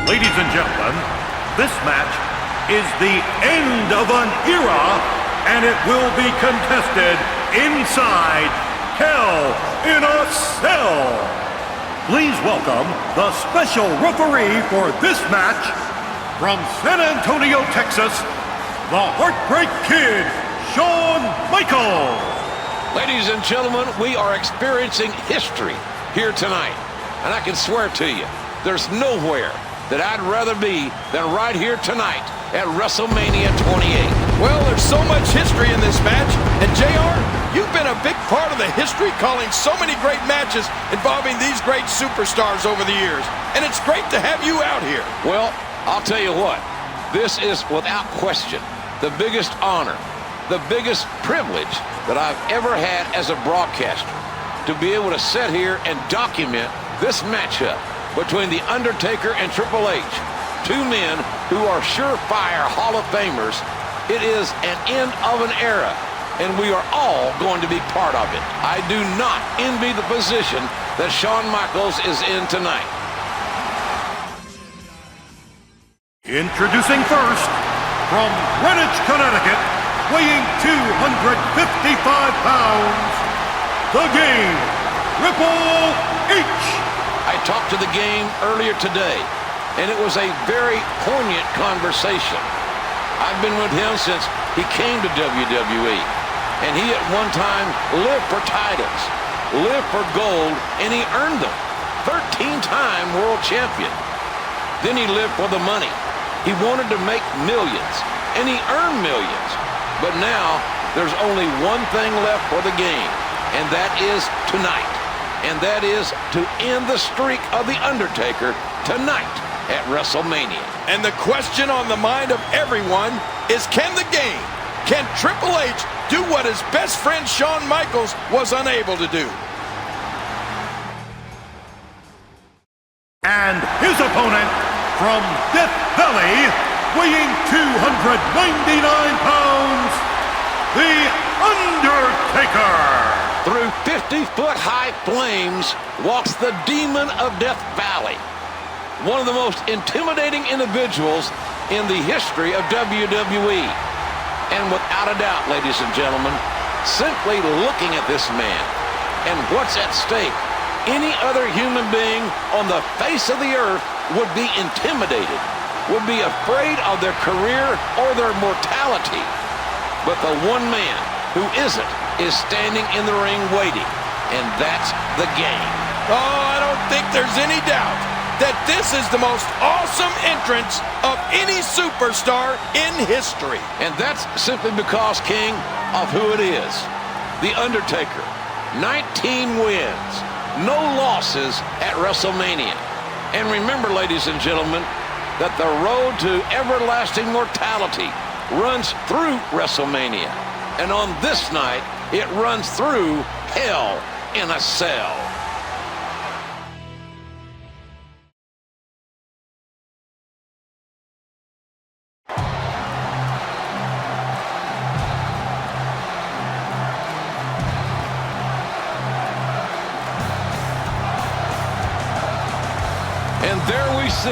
Ladies and gentlemen, this match is the end of an era, and it will be contested inside Hell in a Cell. Please welcome the special referee for this match, from San Antonio, Texas, the Heartbreak Kid, Shawn Michaels. Ladies and gentlemen, we are experiencing history here tonight. And I can swear to you, there's nowhere that I'd rather be than right here tonight at WrestleMania 28. Well, there's so much history in this match, and JR, you've been a big part of the history calling so many great matches involving these great superstars over the years, and it's great to have you out here. Well, I'll tell you what, this is without question the biggest honor, the biggest privilege that I've ever had as a broadcaster, to be able to sit here and document this matchup between The Undertaker and Triple H, two men who are surefire Hall of Famers. It is an end of an era, and we are all going to be part of it. I do not envy the position that Shawn Michaels is in tonight. Introducing first, from Greenwich, Connecticut, weighing 255 pounds, The Game, Triple H. I talked to the Game earlier today, and it was a very poignant conversation. I've been with him since he came to WWE, and he at one time lived for titles, lived for gold, and he earned them. 13-time world champion. Then he lived for the money. He wanted to make millions, and he earned millions. But now, there's only one thing left for the Game, and that is tonight. And that is to end the streak of The Undertaker tonight at WrestleMania. And the question on the mind of everyone is, can the Game Can Triple H do what his best friend Shawn Michaels was unable to do? And his opponent from Death Valley, weighing 299 pounds, The Undertaker. Through 50-foot-high flames walks the demon of Death Valley, one of the most intimidating individuals in the history of WWE. And without a doubt, ladies and gentlemen, simply looking at this man and what's at stake, any other human being on the face of the earth would be intimidated, would be afraid of their career or their mortality. But the one man who isn't is standing in the ring waiting, and that's the game. Oh, I don't think there's any doubt that this is the most awesome entrance of any superstar in history. And that's simply because, King, of who it is. The Undertaker, 19 wins, no losses at WrestleMania. And remember, ladies and gentlemen, that the road to everlasting mortality runs through WrestleMania. And on this night, it runs through Hell in a Cell. And there we see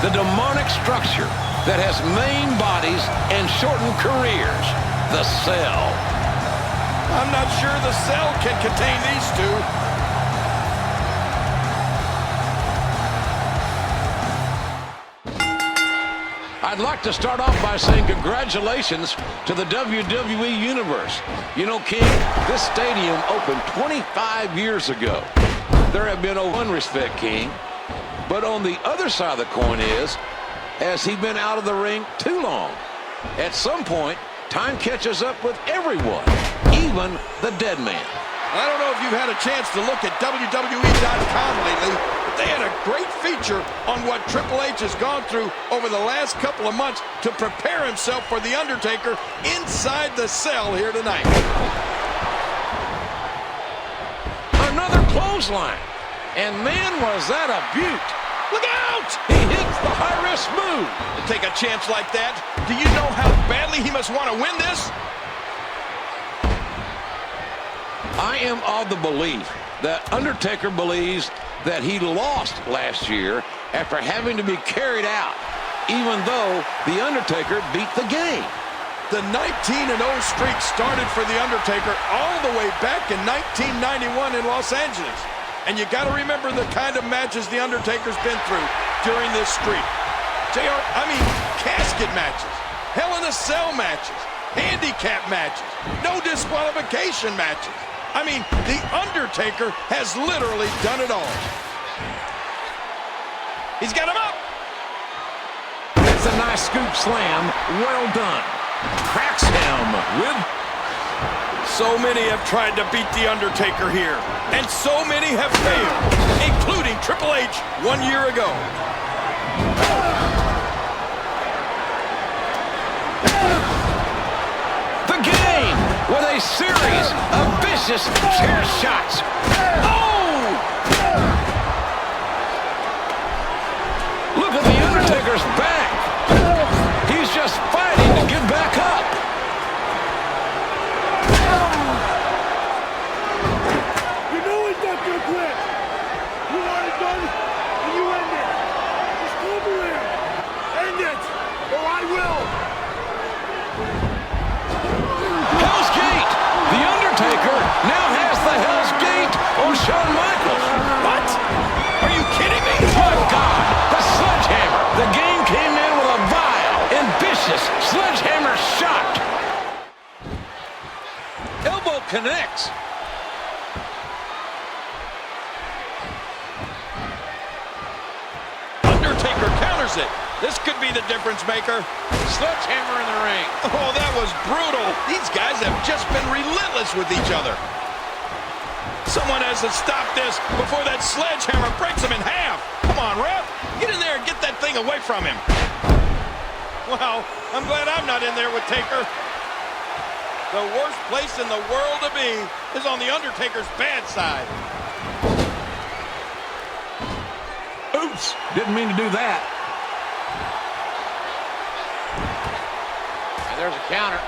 the demonic structure that has main bodies and shortened careers, the Cell. I'm not sure the Cell can contain these two. I'd like to start off by saying congratulations to the WWE Universe. You know, King, this stadium opened 25 years ago. There have been one respect, King. But on the other side of the coin is, has he been out of the ring too long? At some point, time catches up with everyone, even the dead man. I don't know if you've had a chance to look at WWE.com lately, but they had a great feature on what Triple H has gone through over the last couple of months to prepare himself for The Undertaker inside the Cell here tonight. Another clothesline. And man, was that a beaut. Look out! He hits the high-risk move. To take a chance like that, do you know how badly he must want to win this? I am of the belief that Undertaker believes that he lost last year after having to be carried out, even though The Undertaker beat the game. The 19-0 streak started for The Undertaker all the way back in 1991 in Los Angeles. And you got to remember the kind of matches The Undertaker's been through during this streak. Casket matches, Hell in a Cell matches, handicap matches, no disqualification matches. The Undertaker has literally done it all. He's got him up. That's a nice scoop slam. Well done. Cracks him with... So many have tried to beat The Undertaker here, and so many have failed, including Triple H 1 year ago. The game with a series of vicious chair shots. Oh! Look at The Undertaker's back. He's just fighting to get back up. Shawn Michaels. What? Are you kidding me? My God, the sledgehammer. The game came in with a vile and vicious sledgehammer shot. Elbow connects. Undertaker counters it. This could be the difference maker. Sledgehammer in the ring. Oh, that was brutal. These guys have just been relentless with each other. Someone has to stop this before that sledgehammer breaks him in half. Come on, ref. Get in there and get that thing away from him. Well, I'm glad I'm not in there with Taker. The worst place in the world to be is on The Undertaker's bad side. Oops, didn't mean to do that. And there's a counter.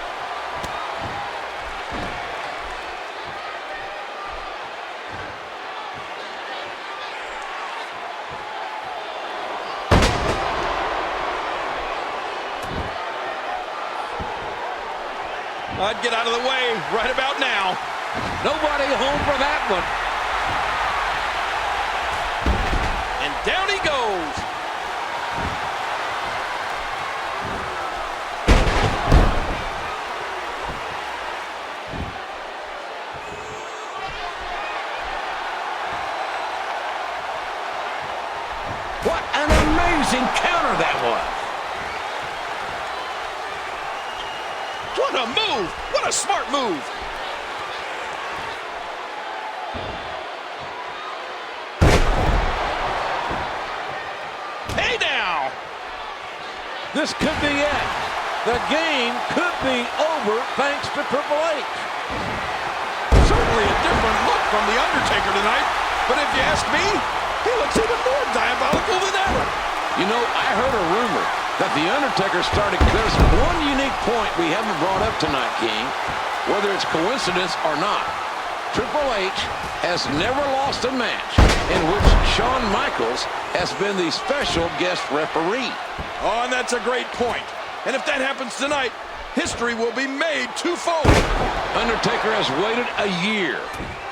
I'd get out of the way right about now. Nobody home for that one. And down he goes. What an amazing counter that was. What a move! What a smart move! Hey now! This could be it. The game could be over thanks to Triple H. Certainly a different look from The Undertaker tonight, but if you ask me, he looks even more diabolical than ever. You know, I heard a rumor that The Undertaker started. There's one unique point we haven't brought up tonight, King. Whether it's coincidence or not, Triple H has never lost a match in which Shawn Michaels has been the special guest referee. Oh, and that's a great point. And if that happens tonight, history will be made twofold. Undertaker has waited a year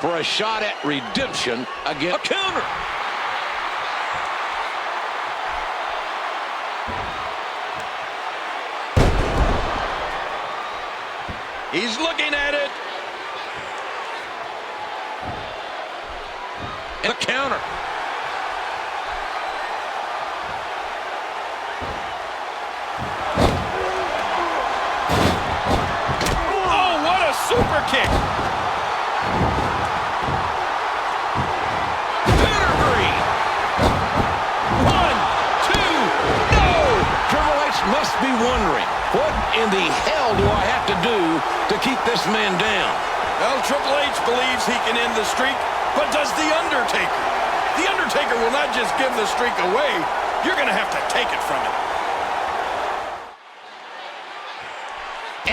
for a shot at redemption against a counter. He's looking at it. And a counter. Oh, what a super kick. Pedigree. 1, 2, no! Triple H must be wondering, what in the hell do I have to do to keep this man down? Well, Triple H believes he can end the streak, but does The Undertaker? The Undertaker will not just give the streak away. You're going to have to take it from him.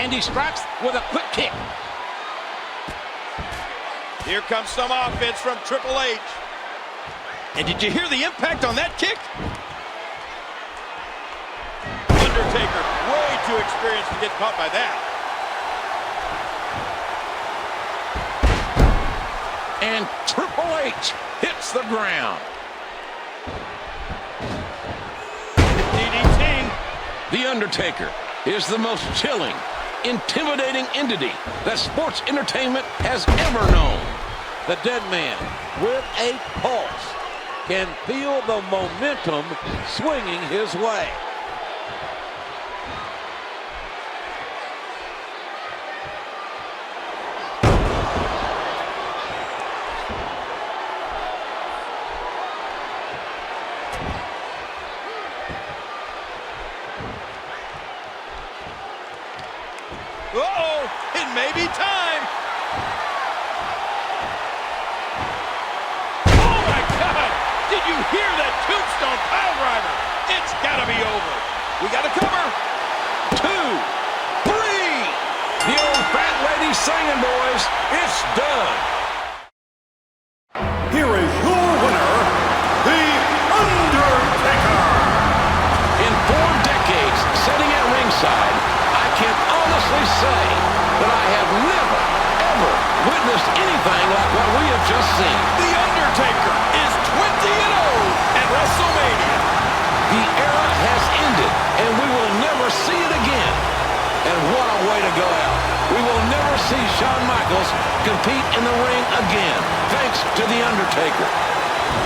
And he strikes with a quick kick. Here comes some offense from Triple H. And did you hear the impact on that kick? Undertaker, way too experienced to get caught by that. And Triple H hits the ground. DDT. The Undertaker is the most chilling, intimidating entity that sports entertainment has ever known. The dead man with a pulse can feel the momentum swinging his way. Uh-oh, it may be time. Oh, my God. Did you hear that tombstone pile driver? It's got to be over. We got to cover. 2, 3. The old fat lady singing, boys. It's done. Here is your winner, The Undertaker. In 4 decades sitting at ringside, I can honestly say that I have never, ever witnessed anything like what we have just seen. The Undertaker is 20-0 at WrestleMania. The era has ended, and we will never see it again. And what a way to go out. We will never see Shawn Michaels compete in the ring again, thanks to The Undertaker.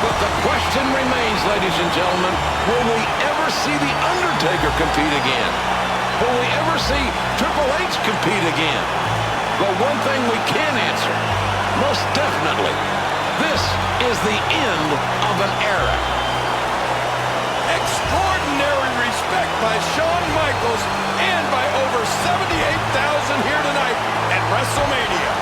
But the question remains, ladies and gentlemen, will we ever see The Undertaker compete again? Will we ever see Triple H compete again? But one thing we can answer, most definitely, this is the end of an era. Extraordinary respect by Shawn Michaels and by over 78,000 here tonight at WrestleMania.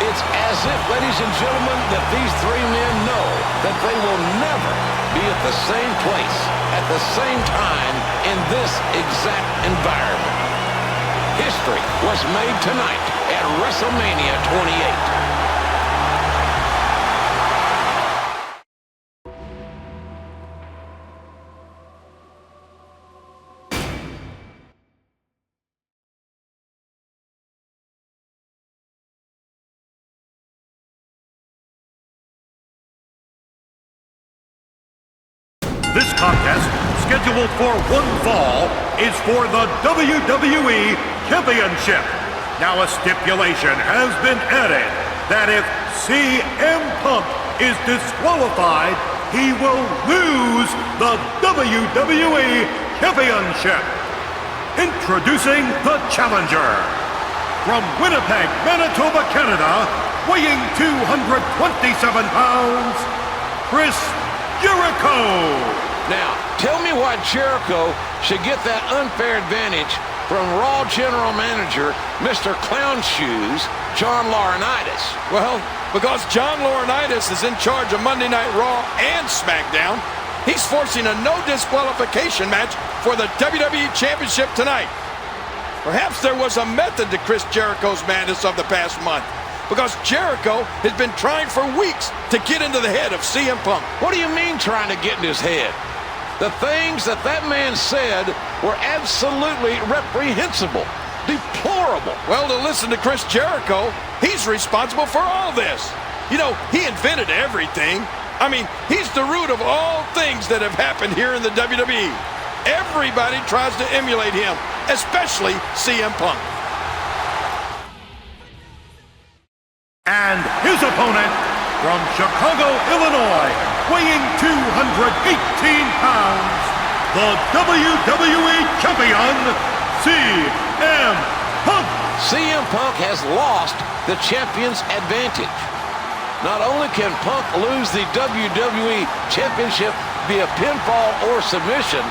It's as if, ladies and gentlemen, that these three men know that they will never be at the same place at the same time in this exact environment. History was made tonight at WrestleMania 28. This contest, scheduled for one fall, is for the WWE Championship. Now a stipulation has been added that if CM Punk is disqualified, he will lose the WWE Championship. Introducing the challenger. From Winnipeg, Manitoba, Canada, weighing 227 pounds, Chris Jericho. Now, tell me why Jericho should get that unfair advantage from Raw General Manager, Mr. Clown Shoes, John Laurinaitis. Well, because John Laurinaitis is in charge of Monday Night Raw and SmackDown, he's forcing a no disqualification match for the WWE Championship tonight. Perhaps there was a method to Chris Jericho's madness of the past month, because Jericho has been trying for weeks to get into the head of CM Punk. What do you mean trying to get in his head? The things that man said were absolutely reprehensible, deplorable. Well, to listen to Chris Jericho, he's responsible for all this. You know, he invented everything. I mean, he's the root of all things that have happened here in the WWE. Everybody tries to emulate him, especially CM Punk. And his opponent, from Chicago, Illinois, weighing 218 pounds, the WWE Champion, CM Punk. CM Punk has lost the champion's advantage. Not only can Punk lose the WWE Championship via pinfall or submission,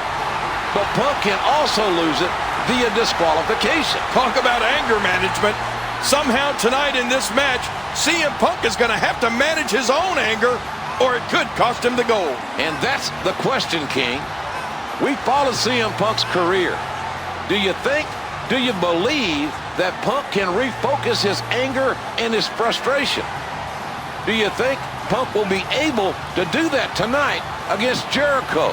but Punk can also lose it via disqualification. Talk about anger management. Somehow tonight in this match, CM Punk is going to have to manage his own anger, or it could cost him the gold. And that's the question, King. We followed CM Punk's career. Do you believe that Punk can refocus his anger and his frustration? Do you think Punk will be able to do that tonight against Jericho?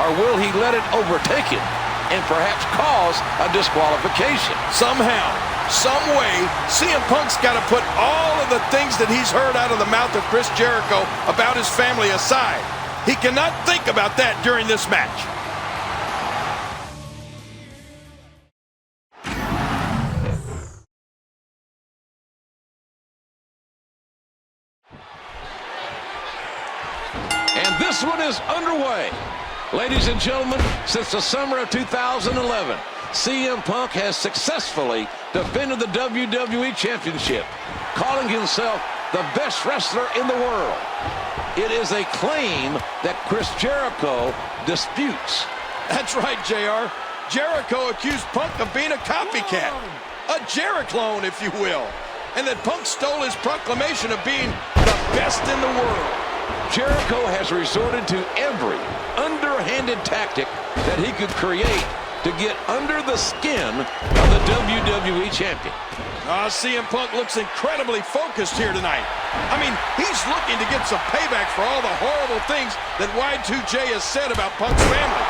Or will he let it overtake him and perhaps cause a disqualification? Somehow, some way, CM Punk's got to put all of the things that he's heard out of the mouth of Chris Jericho about his family aside. He cannot think about that during this match. And this one is underway. Ladies and gentlemen, since the summer of 2011, CM Punk has successfully defended the WWE Championship, calling himself the best wrestler in the world. It is a claim that Chris Jericho disputes. That's right, JR. Jericho accused Punk of being a copycat, a Jeri-clone, if you will, and that Punk stole his proclamation of being the best in the world. Jericho has resorted to every underhanded tactic that he could create to get under the skin of the WWE Champion. CM Punk looks incredibly focused here tonight. I mean, he's looking to get some payback for all the horrible things that Y2J has said about Punk's family.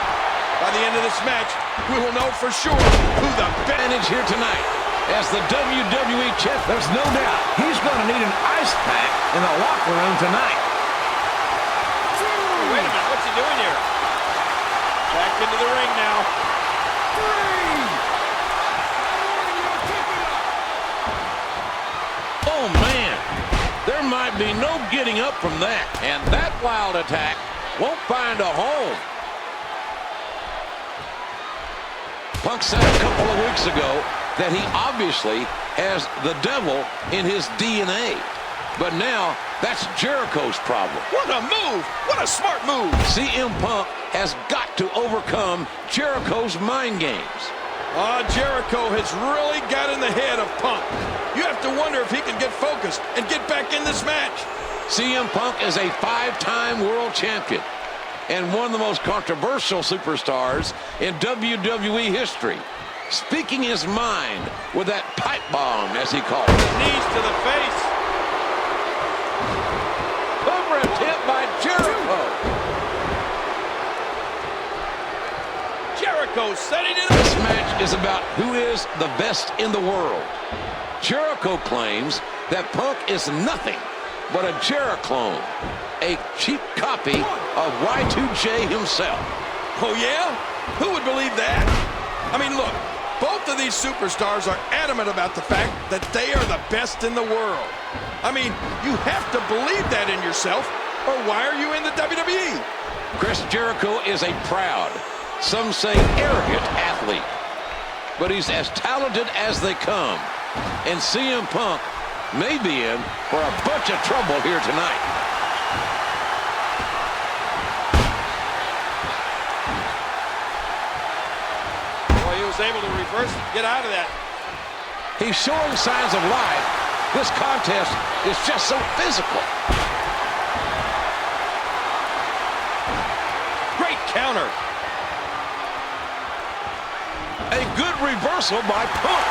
By the end of this match, we will know for sure who the advantage here tonight as the WWE Champion. There's no doubt he's going to need an ice pack in the locker room tonight. Wait a minute, what's he doing here? Back into the ring now. Oh, man. There might be no getting up from that. And that wild attack won't find a home. Punk said a couple of weeks ago that he obviously has the devil in his DNA. But now That's Jericho's problem. What a move! What a smart move! CM Punk has got to overcome Jericho's mind games. Jericho has really got in the head of Punk. You have to wonder if he can get focused and get back in this match. CM Punk is a 5-time world champion and one of the most controversial superstars in WWE history. Speaking his mind with that pipe bomb, as he called it. Knees to the face. Cobra attempt by Jericho. Jericho setting it up. This match is about who is the best in the world. Jericho claims that Punk is nothing but a Jeri-clone, a cheap copy of Y2J himself. Oh, yeah? Who would believe that? I mean, look, both of these superstars are adamant about the fact that they are the best in the world. I mean, you have to believe that in yourself, or why are you in the WWE? Chris Jericho is a proud, some say arrogant athlete, but he's as talented as they come. And CM Punk may be in for a bunch of trouble here tonight. Boy, he was able to reverse it, get out of that. He's showing signs of life. This contest is just so physical. Great counter. A good reversal by Punk.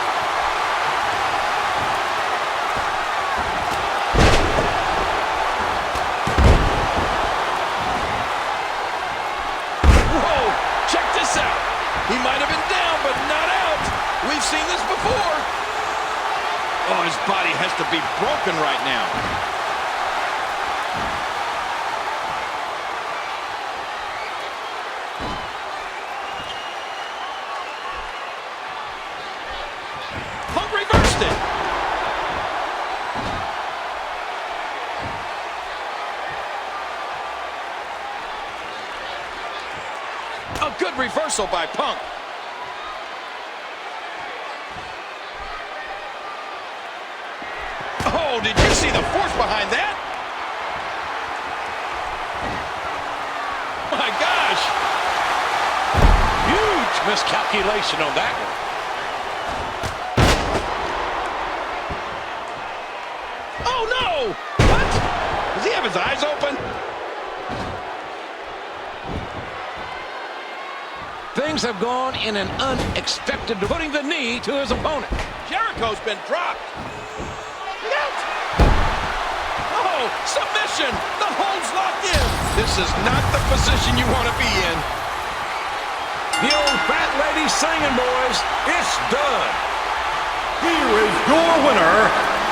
Whoa, check this out. He might have been down, but not out. We've seen this before. Oh, his body has to be broken right now. Punk reversed it. A good reversal by Punk. Oh, did you see the force behind that? My gosh. Huge miscalculation on that one. Oh, no! What? Does he have his eyes open? Things have gone in an unexpected, putting the knee to his opponent. Jericho's been dropped. Look out! Oh, submission! The hold's locked in. This is not the position you want to be in. The old fat lady singing, boys. It's done. Here is your winner,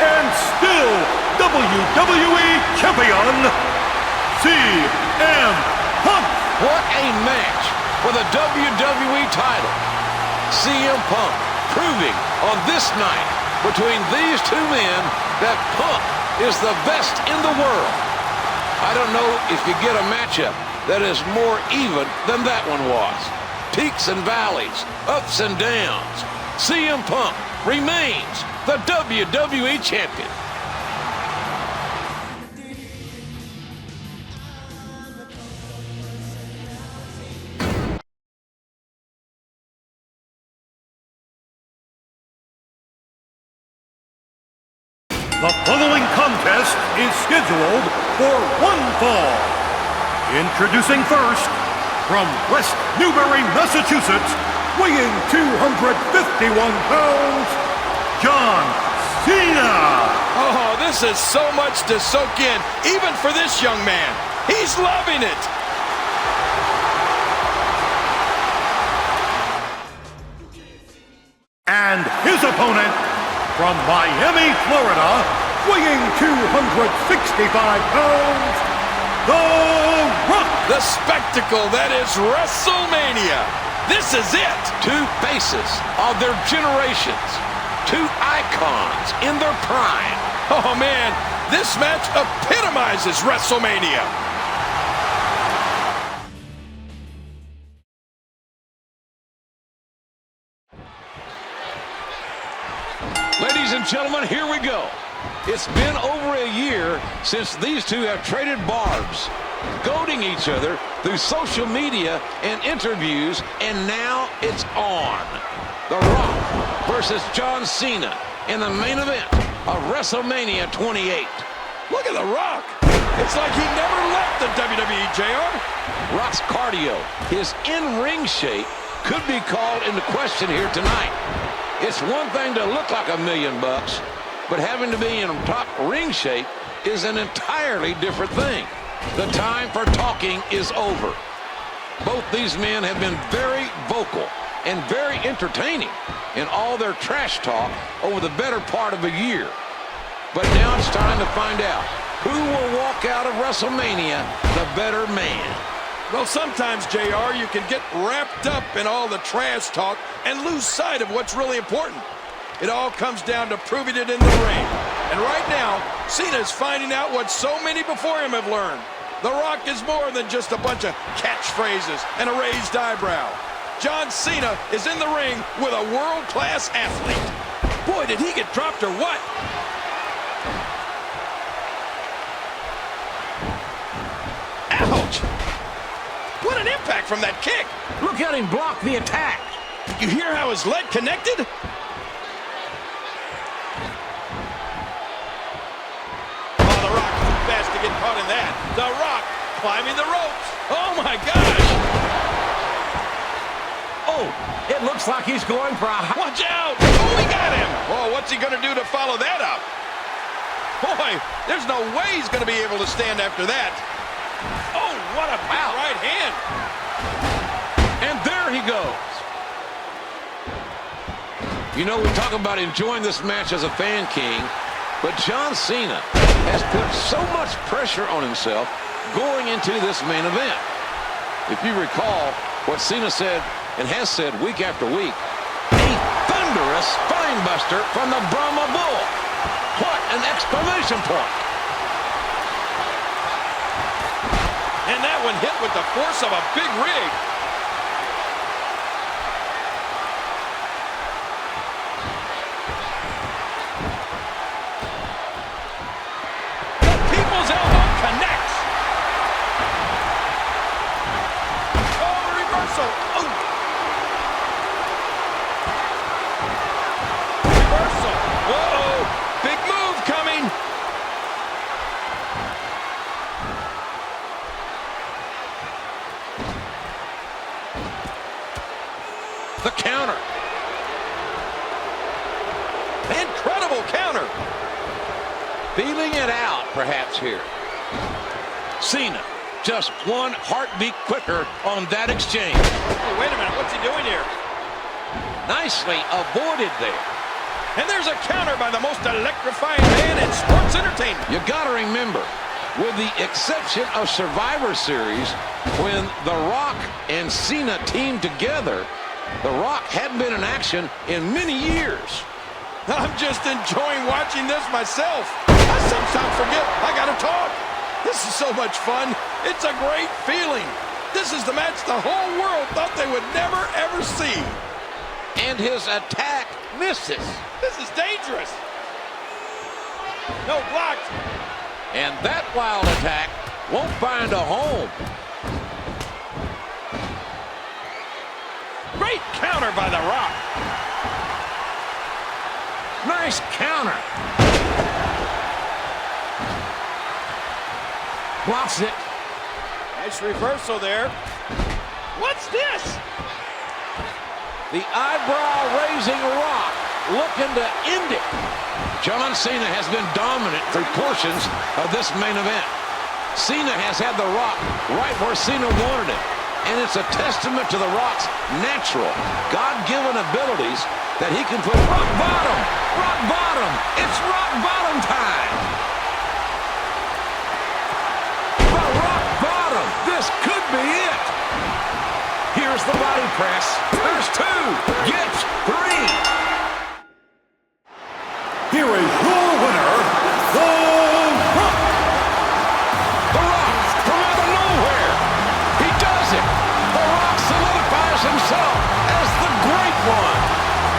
and still WWE Champion, CM Punk. What a match for the WWE title. CM Punk proving on this night between these two men that Punk is the best in the world. I don't know if you get a matchup that is more even than that one was. Peaks and valleys, ups and downs. CM Punk remains the WWE Champion. The following contest is scheduled for one fall. Introducing first, from West Newbury, Massachusetts, weighing 251 pounds, John Cena. Oh, this is so much to soak in, even for this young man. He's loving it. And his opponent, from Miami, Florida, weighing 265 pounds, The Rock. The spectacle that is WrestleMania. This is it. Two faces of their generations. Two icons in their prime. Oh, man, this match epitomizes WrestleMania. Ladies and gentlemen, here we go. It's been over a year since these two have traded barbs, goading each other through social media and interviews, and now it's on. The Rock versus John Cena in the main event of WrestleMania 28. Look at The Rock. It's like he never left the WWE, JR. Rock's cardio, his in-ring shape, could be called into question here tonight. It's one thing to look like $1 million, but having to be in top ring shape is an entirely different thing. The time for talking is over. Both these men have been very vocal and very entertaining in all their trash talk over the better part of a year. But now it's time to find out who will walk out of WrestleMania the better man. Well, sometimes, JR, you can get wrapped up in all the trash talk and lose sight of what's really important. It all comes down to proving it in the ring. And right now, Cena's finding out what so many before him have learned. The Rock is more than just a bunch of catchphrases and a raised eyebrow. John Cena is in the ring with a world-class athlete. Boy, did he get dropped or what? Ouch! What an impact from that kick! Look at him block the attack. Did you hear how his leg connected? Oh, The Rock too fast to get caught in that. The Rock climbing the ropes. Oh my gosh! Oh, it looks like he's going for a... Watch out! Oh, he got him! Oh, what's he gonna do to follow that up? Boy, there's no way he's gonna be able to stand after that. Oh, what a big right hand! And there he goes. You know, we talk about enjoying this match as a fan king, but John Cena has put so much pressure on himself going into this main event. If you recall what Cena said and has said week after week, a thunderous spinebuster from the Brahma Bull. What an exclamation point. And that one hit with the force of a big rig. The people's elbow connects. Oh, the reversal. Oh. Reversal. Whoa. Big move coming. The counter. Incredible counter. Feeling it out, perhaps, here. Cena, just one heartbeat quicker on that exchange. Oh, wait a minute. What's he doing here? Nicely avoided there. And there's a counter by the most electrifying man in sports entertainment. You got to remember, with the exception of Survivor Series, when The Rock and Cena teamed together, The Rock hadn't been in action in many years. I'm just enjoying watching this myself. I sometimes forget I gotta talk. This is so much fun. It's a great feeling. This is the match the whole world thought they would never, ever see. And his attack misses. This is dangerous. No, blocked. And that wild attack won't find a home. Great counter by The Rock. Nice counter. Blocks it. Nice reversal there. What's this? The eyebrow-raising Rock looking to end it. John Cena has been dominant through portions of this main event. Cena has had The Rock right where Cena wanted it. And it's a testament to The Rock's natural, God-given abilities that he can put rock bottom. Rock bottom. It's rock bottom time. The rock bottom. This could be it. Here's the body press. There's two. Gets three. Here is your winner, The Rock. The Rock from out of nowhere. He does it. The Rock solidifies himself as the great one.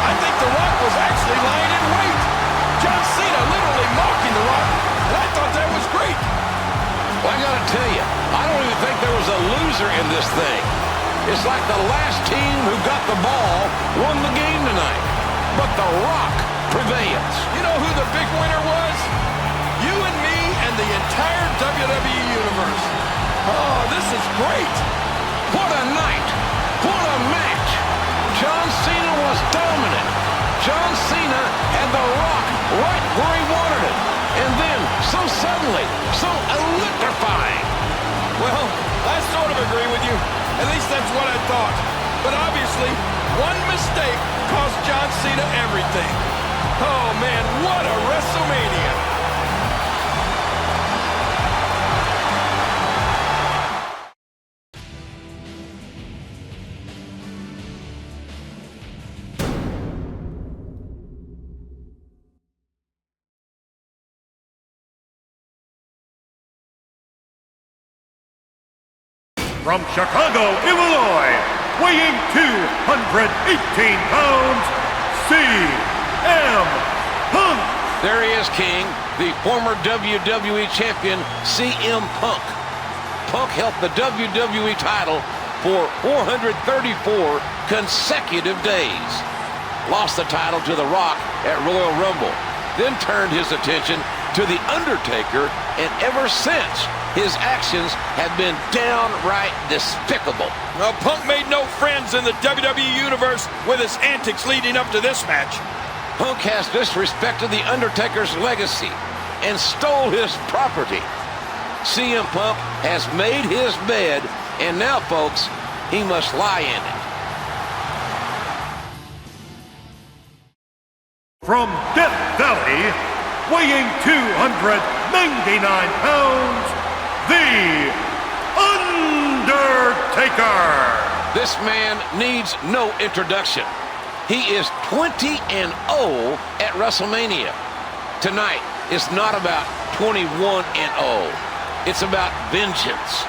I think The Rock was actually lying in wait. John Cena literally mocked It's like the last team who got the ball won the game tonight. But The Rock prevails. You know who the big winner was? You and me and the entire WWE Universe. Oh, this is great. What a night. What a match. John Cena was dominant. John Cena had The Rock right where he wanted it. And then, so suddenly, so electrifying. Well, I sort of agree with you. At least that's what I thought. But obviously, one mistake cost John Cena everything. Oh, man, what a WrestleMania. From Chicago, Illinois, weighing 218 pounds, CM Punk. There he is, King, the former WWE champion, CM Punk. Punk held the WWE title for 434 consecutive days. Lost the title to The Rock at Royal Rumble, then turned his attention to The Undertaker, and ever since, his actions have been downright despicable. Well, Punk made no friends in the WWE Universe with his antics leading up to this match. Punk has disrespected The Undertaker's legacy and stole his property. CM Punk has made his bed, and now, folks, he must lie in it. From Death Valley, weighing 299 pounds, The Undertaker. This man needs no introduction. He is 20-0 at WrestleMania. Tonight is not about 21-0. It's about vengeance.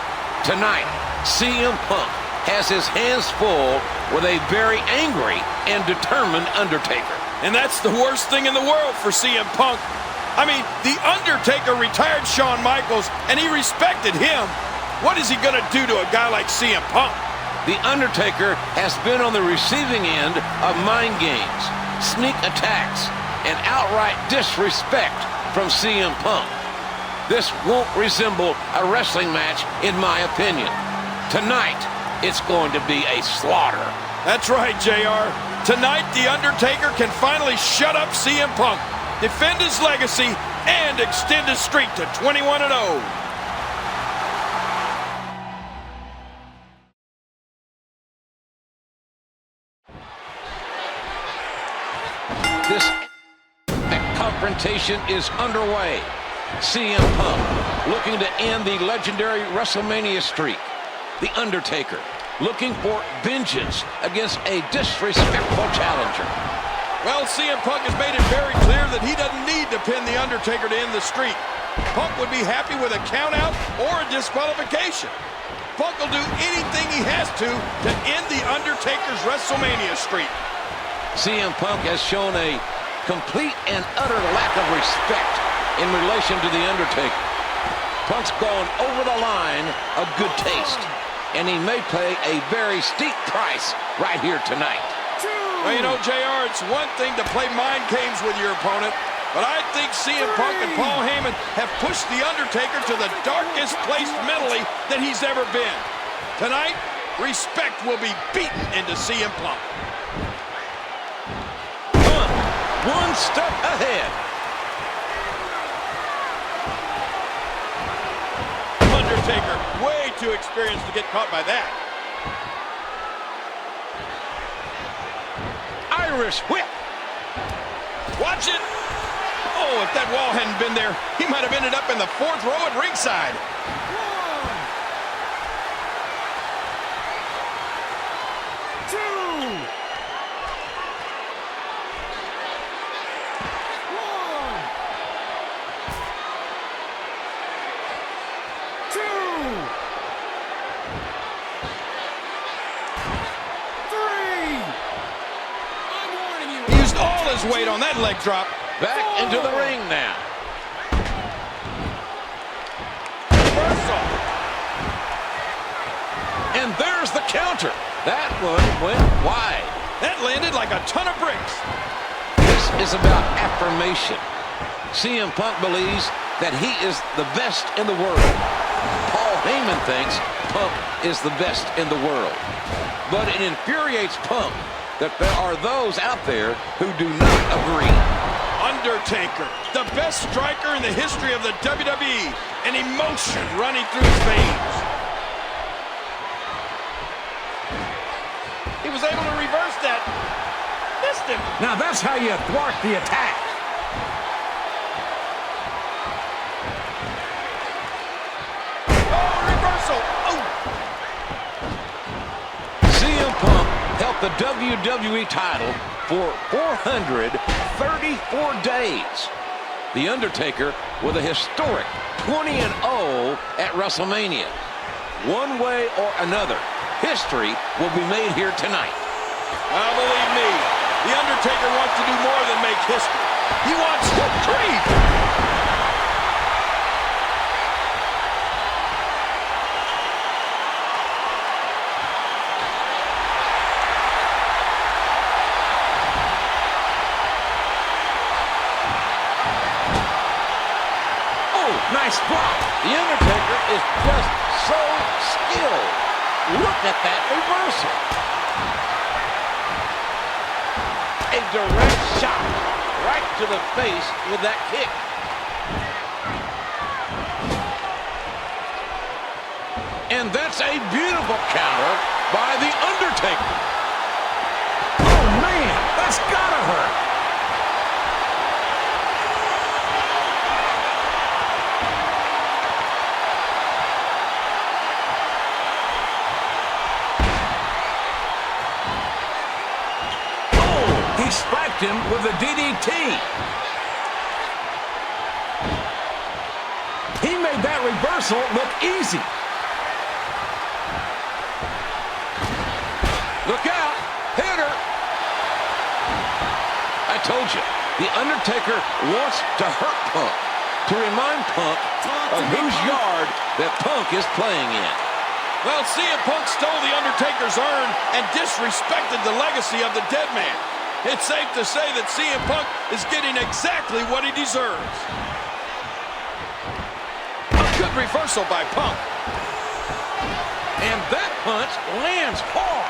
Tonight, CM Punk has his hands full with a very angry and determined Undertaker. And that's the worst thing in the world for CM Punk. I mean, The Undertaker retired Shawn Michaels, and he respected him. What is he going to do to a guy like CM Punk? The Undertaker has been on the receiving end of mind games, sneak attacks, and outright disrespect from CM Punk. This won't resemble a wrestling match, in my opinion. Tonight, it's going to be a slaughter. That's right, JR. Tonight, The Undertaker can finally shut up CM Punk, defend his legacy, and extend his streak to 21-0. This confrontation is underway. CM Punk looking to end the legendary WrestleMania streak. The Undertaker looking for vengeance against a disrespectful challenger. Well, CM Punk has made it very clear that he doesn't need to pin The Undertaker to end the streak. Punk would be happy with a countout or a disqualification. Punk will do anything he has to end The Undertaker's WrestleMania streak. CM Punk has shown a complete and utter lack of respect in relation to The Undertaker. Punk's gone over the line of good taste, and he may pay a very steep price right here tonight. Well, you know, JR, it's one thing to play mind games with your opponent, but I think CM Punk and Paul Heyman have pushed The Undertaker to the darkest place mentally that he's ever been. Tonight, respect will be beaten into CM Punk. One step ahead. Undertaker, way too experienced to get caught by that. Irish whip. Watch it. Oh, if that wall hadn't been there, he might have ended up in the fourth row at ringside. 1, 2. 1, 2, 3. I'm warning you. He used all his weight on that leg drop. Back into the ring now. Reversal. And there's the counter. That one went wide. That landed like a ton of bricks. This is about affirmation. CM Punk believes that he is the best in the world. Paul Heyman thinks Punk is the best in the world. But it infuriates Punk that there are those out there who do not agree. Undertaker, the best striker in the history of the WWE, an emotion running through his veins. He was able to reverse that. Missed him. Now that's how you thwart the attack. Oh, reversal. Oh. CM Punk held the WWE title for 434 days. The Undertaker with a historic 20-0 at WrestleMania. One way or another, history will be made here tonight. Believe me, The Undertaker wants to do more than make history. He wants to creep. Nice block. The Undertaker is just so skilled. Look at that reversal. A direct shot right to the face with that kick. And that's a beautiful counter by The Undertaker. Oh, man, that's gotta hurt. He spiked him with a DDT. He made that reversal look easy. Look out. Hit her. I told you, The Undertaker wants to hurt Punk, to remind Punk of whose yard that Punk is playing in. Well, CM Punk stole The Undertaker's urn and disrespected the legacy of the dead man. It's safe to say that CM Punk is getting exactly what he deserves. A good reversal by Punk. And that punch lands hard.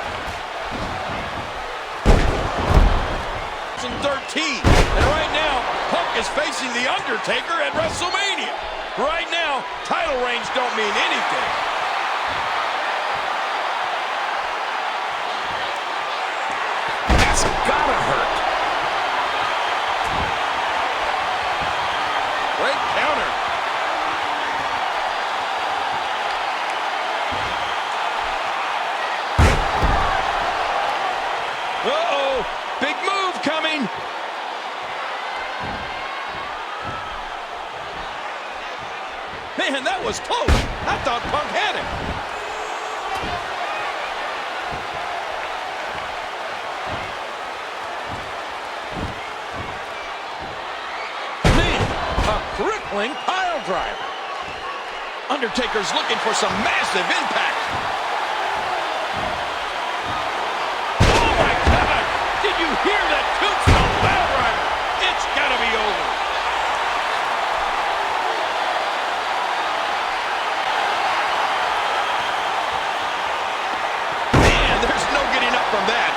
13. And right now, Punk is facing The Undertaker at WrestleMania. Right now, title reigns don't mean anything. Gotta hurt. Great counter. Uh-oh, big move coming. Man, that was close. I thought Punk had him. Crippling pile driver. Undertaker's looking for some massive impact. Oh my God! Did you hear that tombstone pile driver? It's gotta be over. Man, there's no getting up from that.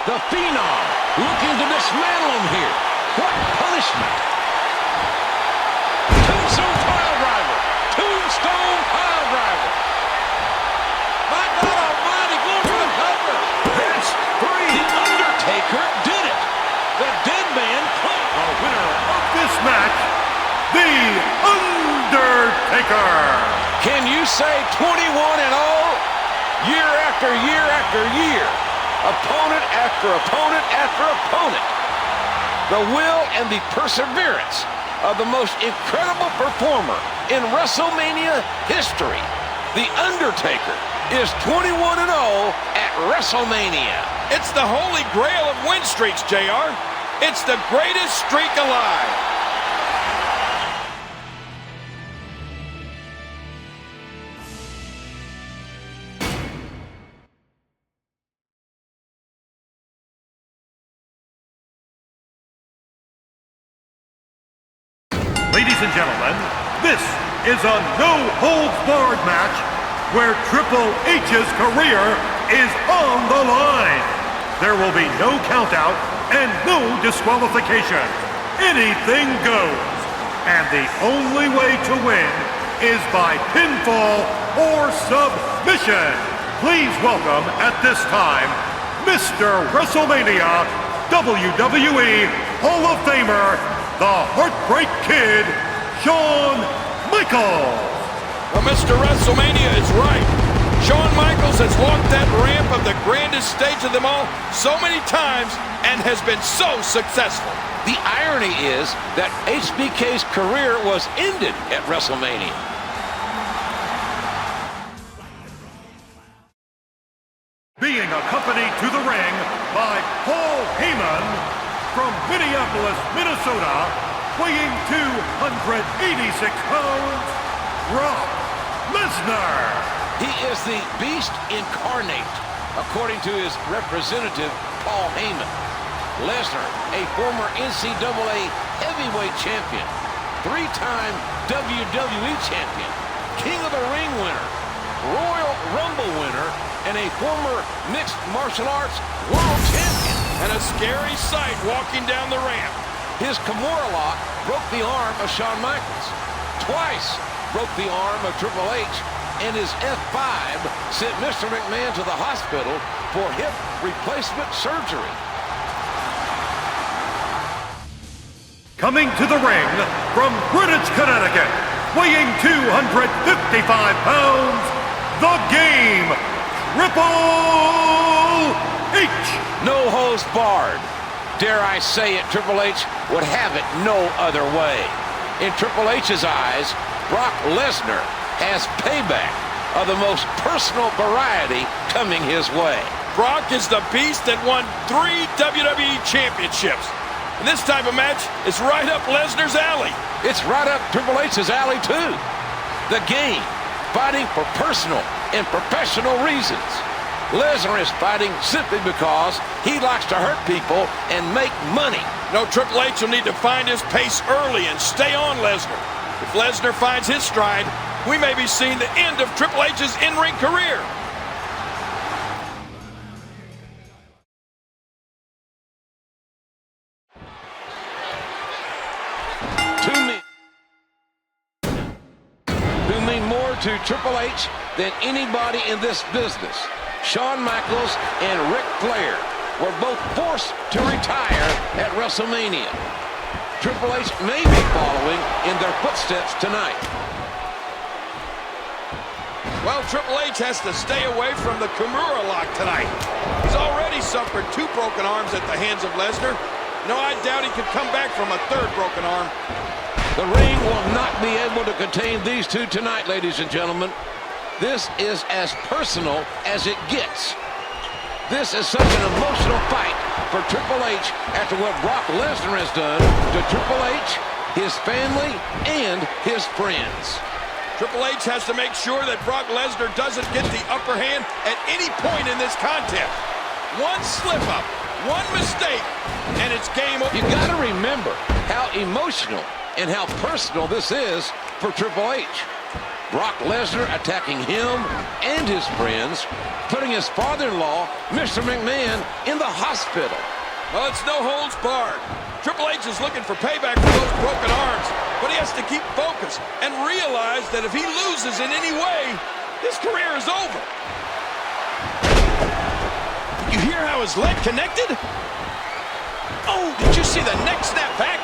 The Phenom looking to dismantle him here. What punishment? Tombstone pile driver. Tombstone pile driver. My God almighty, going for the cover. That's three. The Undertaker did it. The dead man played. The winner of this match, The Undertaker. Can you say 21-0? Year after year after year. Opponent after opponent after opponent. The will and the perseverance of the most incredible performer in WrestleMania history. The Undertaker is 21-0 at WrestleMania. It's the holy grail of win streaks, JR. It's the greatest streak alive. Ladies and gentlemen, this is a no-holds-barred match where Triple H's career is on the line. There will be no countout and no disqualification. Anything goes. And the only way to win is by pinfall or submission. Please welcome at this time, Mr. WrestleMania WWE Hall of Famer, the Heartbreak Kid, Shawn Michaels. Well, Mr. WrestleMania is right. Shawn Michaels has walked that ramp of the grandest stage of them all so many times and has been so successful. The irony is that HBK's career was ended at WrestleMania. Being accompanied to the ring by Paul Heyman from Minneapolis, Minnesota, weighing 286 pounds, Brock Lesnar. He is the Beast Incarnate, according to his representative, Paul Heyman. Lesnar, a former NCAA heavyweight champion, three-time WWE champion, King of the Ring winner, Royal Rumble winner, and a former mixed martial arts world champion. And a scary sight walking down the ramp. His Kimura lock broke the arm of Shawn Michaels. Twice broke the arm of Triple H, and his F5 sent Mr. McMahon to the hospital for hip replacement surgery. Coming to the ring from Greenwich, Connecticut, weighing 255 pounds, the Game, Triple H. No holds barred. Dare I say it, Triple H would have it no other way. In Triple H's eyes, Brock Lesnar has payback of the most personal variety coming his way. Brock is the beast that won 3 WWE championships. And this type of match is right up Lesnar's alley. It's right up Triple H's alley, too. The Game, fighting for personal and professional reasons. Lesnar is fighting simply because he likes to hurt people and make money. No, Triple H will need to find his pace early and stay on Lesnar. If Lesnar finds his stride, we may be seeing the end of Triple H's in-ring career. Who mean more to Triple H than anybody in this business. Shawn Michaels and Ric Flair were both forced to retire at WrestleMania. Triple H may be following in their footsteps tonight. Well, Triple H has to stay away from the Kimura lock tonight. He's already suffered 2 broken arms at the hands of Lesnar. No, I doubt he could come back from a 3rd broken arm. The ring will not be able to contain these two tonight, ladies and gentlemen. This is as personal as it gets. This is such an emotional fight for Triple H after what Brock Lesnar has done to Triple H, his family, and his friends. Triple H has to make sure that Brock Lesnar doesn't get the upper hand at any point in this contest. One slip-up, one mistake, and it's game over. You got to remember how emotional and how personal this is for Triple H. Brock Lesnar attacking him and his friends, putting his father-in-law, Mr. McMahon, in the hospital. Well, it's no holds barred. Triple H is looking for payback for those broken arms, but he has to keep focused and realize that if he loses in any way, his career is over. You hear how his leg connected? Oh, did you see the neck snap back?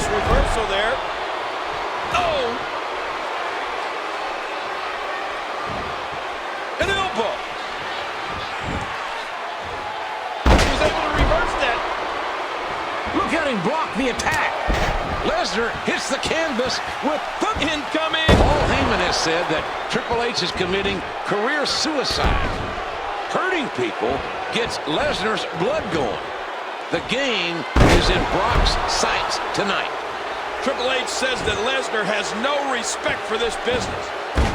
Reversal there. Oh! An elbow. He was able to reverse that. Look at him block the attack. Lesnar hits the canvas with the Incoming. Paul Heyman has said that Triple H is committing career suicide, hurting hurting people gets Lesnar's blood going. The game is in Brock's sights tonight. Triple H says that Lesnar has no respect for this business.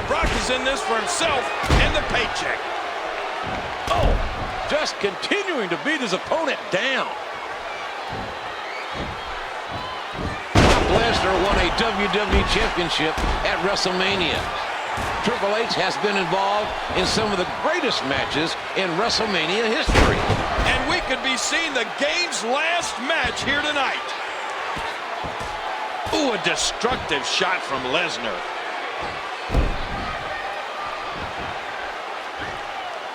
Brock is in this for himself and the paycheck. Oh, just continuing to beat his opponent down. Brock Lesnar won a WWE Championship at WrestleMania. Triple H has been involved in some of the greatest matches in WrestleMania history. And we could be seeing the game's last match here tonight. Ooh, a destructive shot from Lesnar.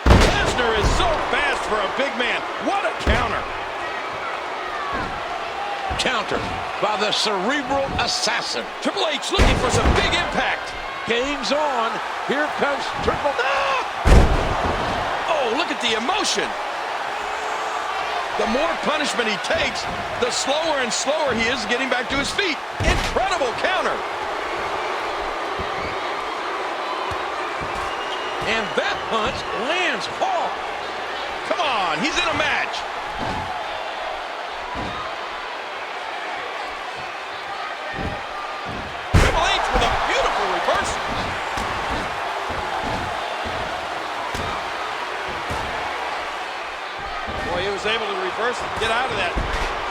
Lesnar is so fast for a big man. What a counter. Counter by the cerebral assassin. Triple H looking for some big impact. Game's on. Here comes Triple H. Oh, look at the emotion. The more punishment he takes, the slower and slower he is getting back to his feet. Incredible counter. And that punch lands hard. Come on, he's in a match. Triple H with a beautiful reversal. Boy, he was able to reverse and get out of that.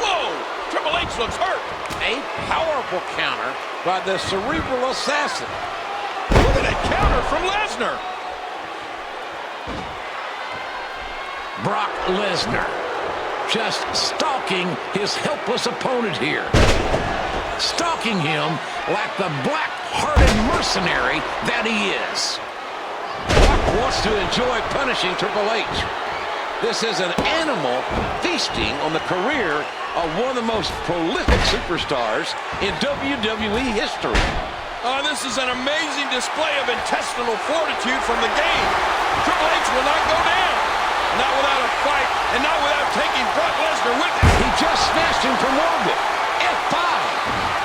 Whoa! Triple H looks hurt. A powerful counter by the cerebral assassin. Look at that counter from Lesnar. Brock Lesnar just stalking his helpless opponent here. Stalking him like the black-hearted mercenary that he is. Brock wants to enjoy punishing Triple H. This is an animal feasting on the career of one of the most prolific superstars in WWE history. This is an amazing display of intestinal fortitude from the game. Triple H will not go down. Not without a fight, and not without taking Brock Lesnar with him. He just snatched him from orbit. F5.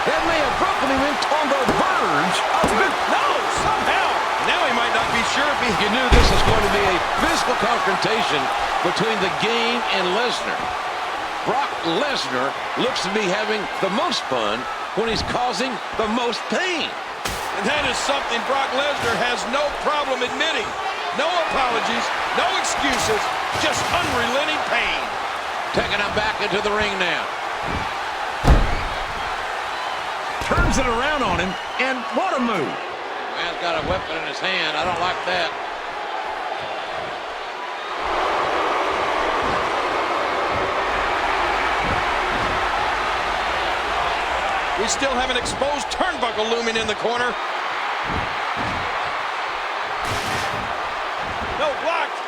That may have broken him on the verge of No, somehow. Now he might not be sure if You knew this was going to be a physical confrontation between the game and Lesnar. Brock Lesnar looks to be having the most fun when he's causing the most pain. And that is something Brock Lesnar has no problem admitting. No apologies, no excuses, just unrelenting pain. Taking him back into the ring now. Turns it around on him, and what a move. Man's got a weapon in his hand. I don't like that. We still have an exposed turnbuckle looming in the corner. No, blocked.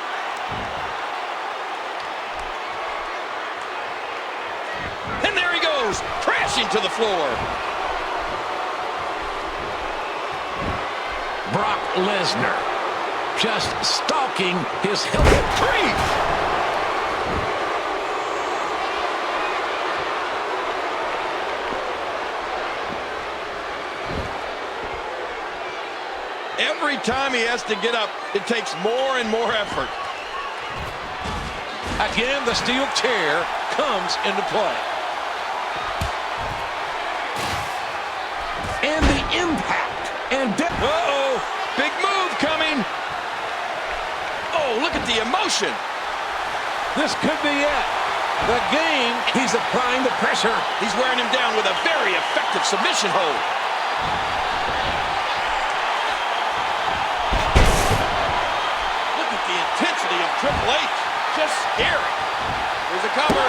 And there he goes, crashing to the floor. Brock Lesnar just stalking his helmet. Three. Every time he has to get up, it takes more and more effort. Again, the steel chair comes into play. And the impact and Uh-oh, big move coming. Oh, look at the emotion. this could be it. The game, he's applying the pressure. He's wearing him down with a very effective submission hold. Look at the intensity of Triple H. Just scary. There's a cover.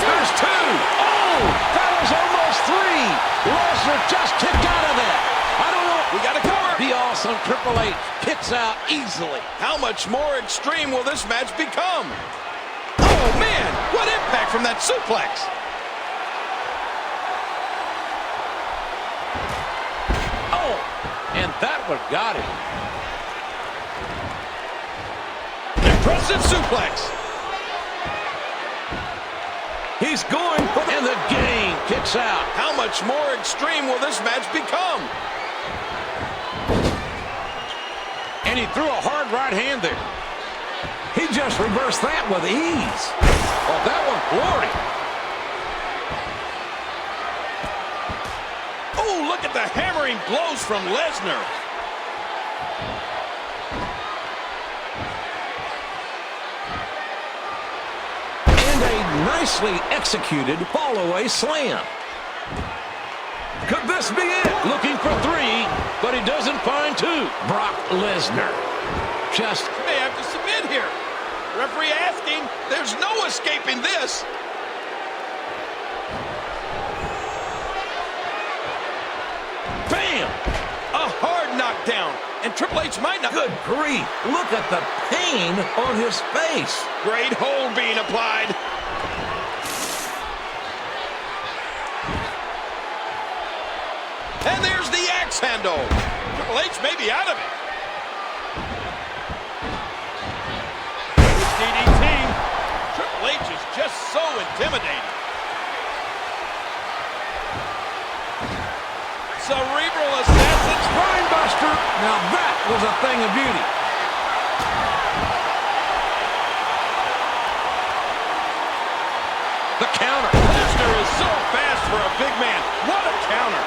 There's two. Oh, that was almost three. Lesnar just kicked out of that. I don't know. We got a cover. The awesome Triple H kicks out easily. How much more extreme will this match become? Oh, man, what impact from that suplex. Oh, and that one got him. Impressive suplex. He's going for the... And the game kicks out. How much more extreme will this match become? And he threw a hard right hand there. He just reversed that with ease. Oh, that one glory. Oh, look at the hammering blows from Lesnar. And a nicely executed fall-away slam. Could this be it? Looking for 3, but he doesn't find 2. Brock Lesnar. Just May have to submit here. Referee asking, there's no escaping this. Bam! A hard knockdown, and Triple H might not. good grief. Look at the pain on his face. Great hold being applied. And there's the axe handle. Triple H may be out of it. DDT. Triple H is just so intimidating. Cerebral assassin. Spinebuster. Now that was a thing of beauty. The counter. Lesnar is so fast for a big man. What a counter.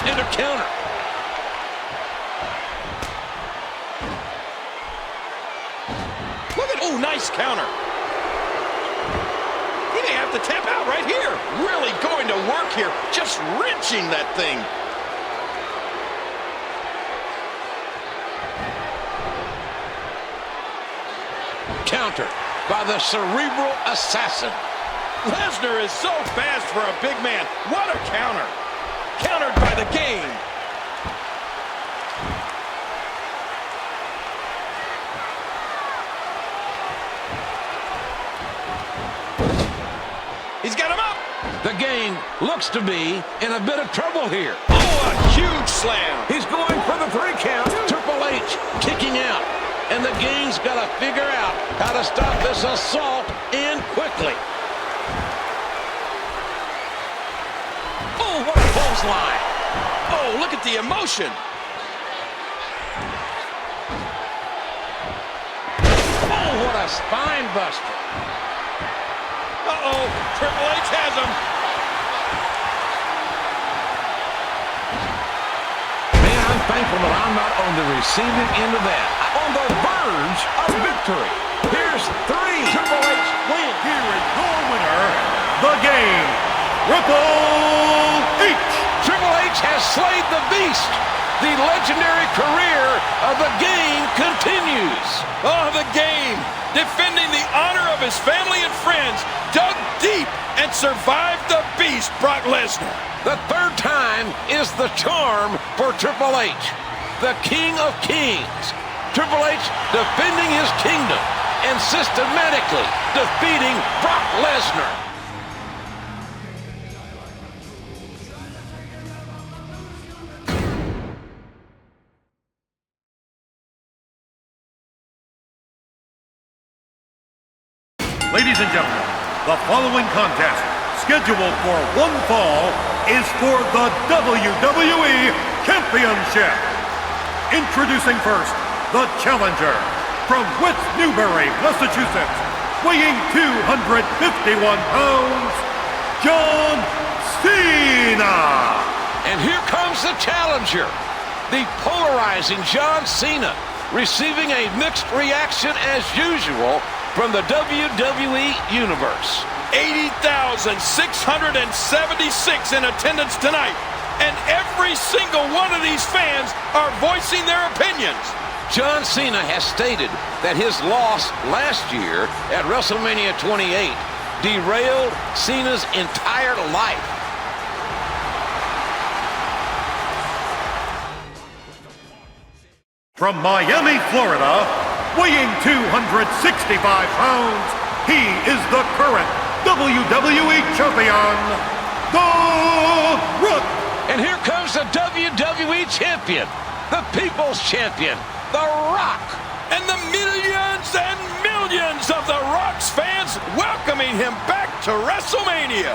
And a counter. Look at, oh, nice counter. He may have to tap out right here. Really going to work here. Just wrenching that thing. Counter by the cerebral assassin. Lesnar is so fast for a big man. What a counter. Countered by the game. He's got him up. The game looks to be in a bit of trouble here. Oh, a huge slam. He's going for the 3 count. Triple H kicking out. And the game's got to figure out how to stop this assault and quickly. Oh, what a clothesline. Oh, look at the emotion. Oh, what a spine buster. Uh-oh, Triple H has him. Man, I'm thankful that I'm not on the receiving end of that. On the verge of victory. Here's 3. Triple H wins. Here is your winner, the game, Triple H. Triple H has slayed the beast. The legendary career of the game continues. Oh, the game. Defending the honor of his family and friends. Dug deep and survived the beast, Brock Lesnar. The 3rd time is the charm for Triple H, the King of Kings. Triple H defending his kingdom and systematically defeating Brock Lesnar. Ladies and gentlemen, the following contest, scheduled for one fall, is for the WWE Championship. Introducing first, the challenger, from West Newbury, Massachusetts, weighing 251 pounds, John Cena. And here comes the challenger, the polarizing John Cena, receiving a mixed reaction as usual from the WWE Universe. 80,676 in attendance tonight, and every single one of these fans are voicing their opinions. John Cena has stated that his loss last year at WrestleMania 28 derailed Cena's entire life. From Miami, Florida, weighing 265 pounds, he is the current WWE Champion, The Rock. And here comes the WWE Champion, the People's Champion, The Rock. And the millions and millions of The Rock's fans welcoming him back to WrestleMania.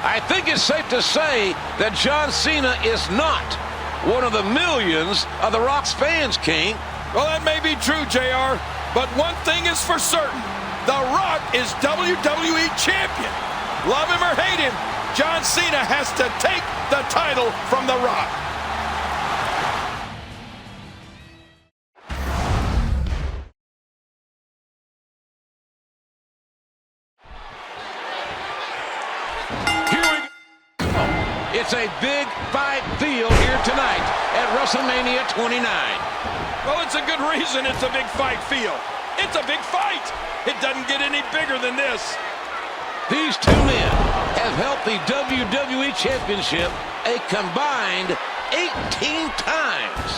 I think it's safe to say that John Cena is not one of the millions of The Rock's fans, King. Well, that may be true, JR, but one thing is for certain. The Rock is WWE Champion. Love him or hate him, John Cena has to take the title from The Rock. It's a big fight field here tonight at WrestleMania 29. Well, it's a good reason it's a big fight field. It's a big fight. It doesn't get any bigger than this. These two men have held the WWE Championship a combined 18 times.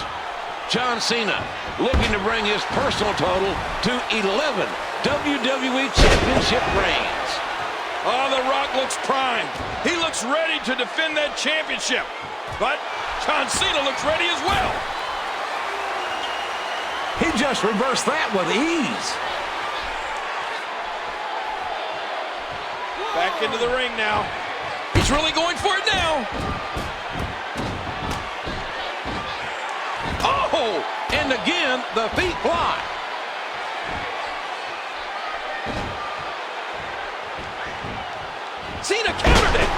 John Cena looking to bring his personal total to 11 WWE Championship reigns. Oh, The Rock looks primed. He looks ready to defend that championship. But John Cena looks ready as well. He just reversed that with ease. Back into the ring now. He's really going for it now. Oh, and again, the feet fly. Cena countered it.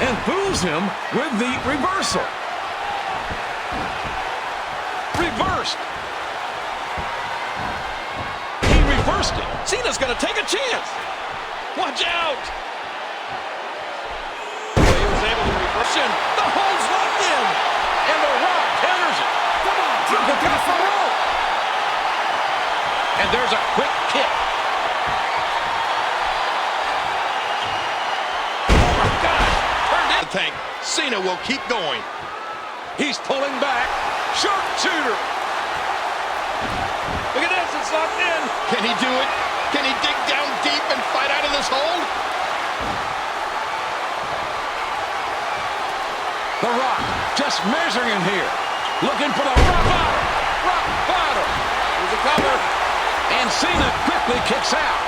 And fools him with the reversal. Reversed. He reversed it. Cena's going to take a chance. Watch out. He was able to reverse it. The hold's locked in. And The Rock counters it. Come on, drop it past the rope. And there's a quick kick. Oh, my gosh. Turned in the tank. Cena will keep going. He's pulling back. Sharpshooter. Look at this. It's locked in. Can he do it? Can he dig down deep and fight out of this hold? The Rock just measuring him here. Looking for the rock bottom. Rock bottom. There's a cover. And Cena quickly kicks out.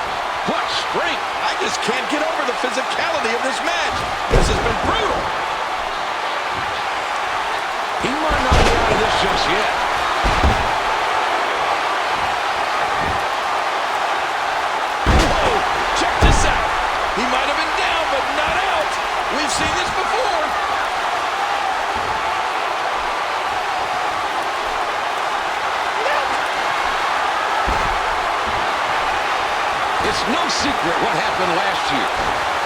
What strength. I just can't get over the physicality of this match. This has been brutal. He might not be out of this just yet. Oh, check this out. He might have been down, but not out. We've seen this before. It's no secret what happened last year.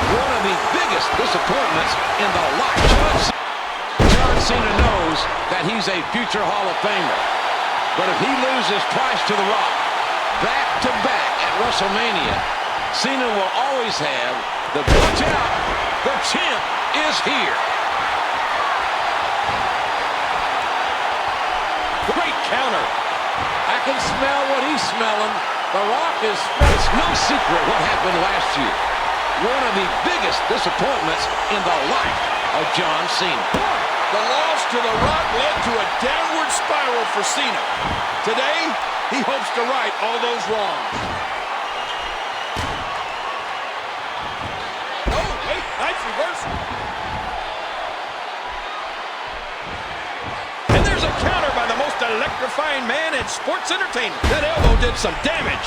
One of the biggest disappointments in the life. John Cena knows that he's a future Hall of Famer. But if he loses twice to The Rock, back-to-back at WrestleMania, Cena will always have the watch out. The champ is here. Great counter. I can smell what he's smelling. The Rock is... It's no secret what happened last year. One of the biggest disappointments in the life of John Cena. The loss to The Rock led to a downward spiral for Cena. Today, he hopes to right all those wrongs. Oh, wait, nice reversal. And there's a counter by the most electrifying man in sports entertainment. That elbow did some damage.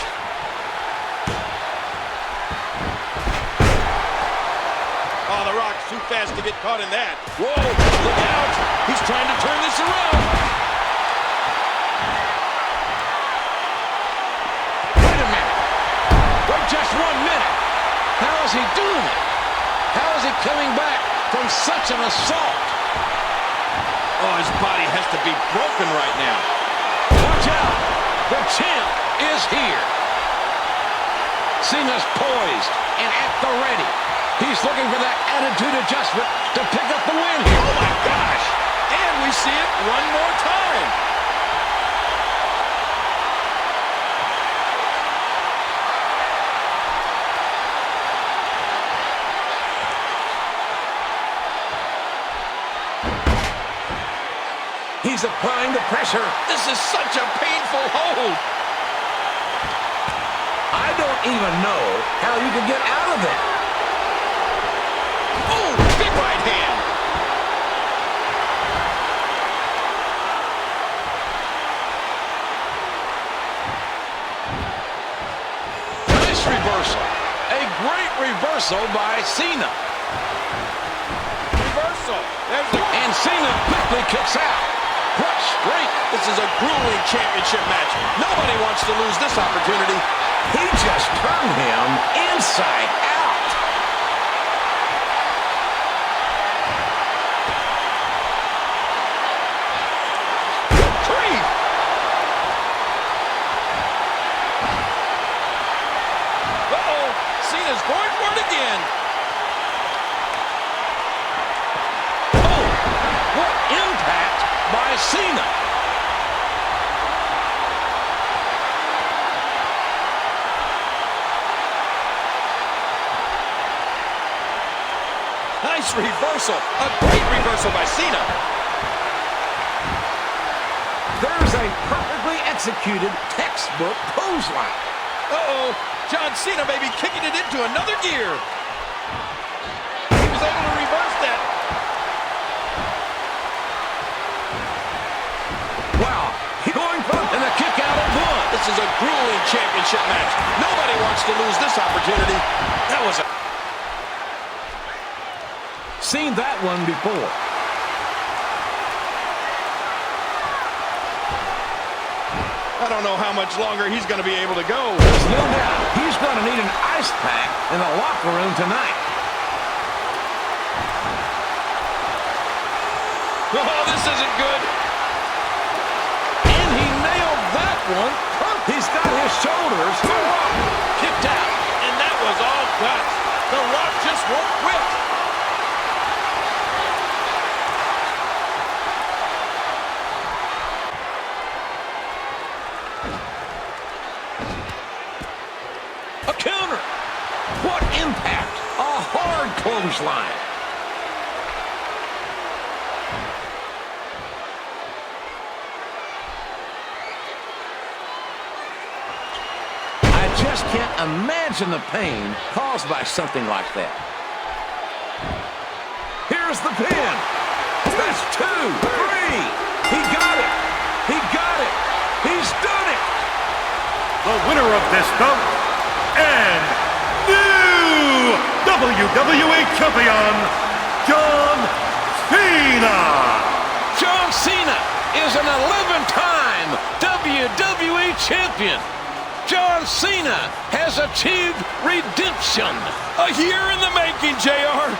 Oh, The Rock's too fast to get caught in that. Whoa, look out. He's trying to turn this around. Wait a minute. Wait just 1 minute. How is he doing it? How is he coming back from such an assault? Oh, his body has to be broken right now. Watch out. The champ is here. Cena's poised and at the ready. He's looking for that attitude adjustment to pick up the win here. Oh, my gosh. And we see it one more time. He's applying the pressure. This is such a painful hold. I don't even know how you can get out of it. Oh, big right hand. reversal by Cena. Reversal. And Cena quickly kicks out. What strength. This is a grueling championship match. Nobody wants to lose this opportunity. He just turned him inside out. Three. Uh-oh. Cena's going for it again. Oh, what impact by Cena. Nice reversal. A great reversal by Cena. There's a perfectly executed textbook clothesline. Uh-oh. John Cena may be kicking it into another gear. He was able to reverse that. Wow, he's going for And a kick out at one. This is a grueling championship match. Nobody wants to lose this opportunity. That was a... seen that one before. I don't know how much longer he's going to be able to go. There's no doubt he's going to need an ice pack in the locker room tonight. Oh, this isn't good. And he nailed that one. He's got his shoulders up. Kicked out. And that was all guts. The Rock just won't quit. A counter. What impact. A hard clothesline. I just can't imagine the pain caused by something like that. Here's the pin. That's 2, 3. He got it. He got it. He's done it. The winner of this bout and new WWE Champion, John Cena. John Cena is an 11-time WWE Champion. John Cena has achieved redemption. A year in the making, JR.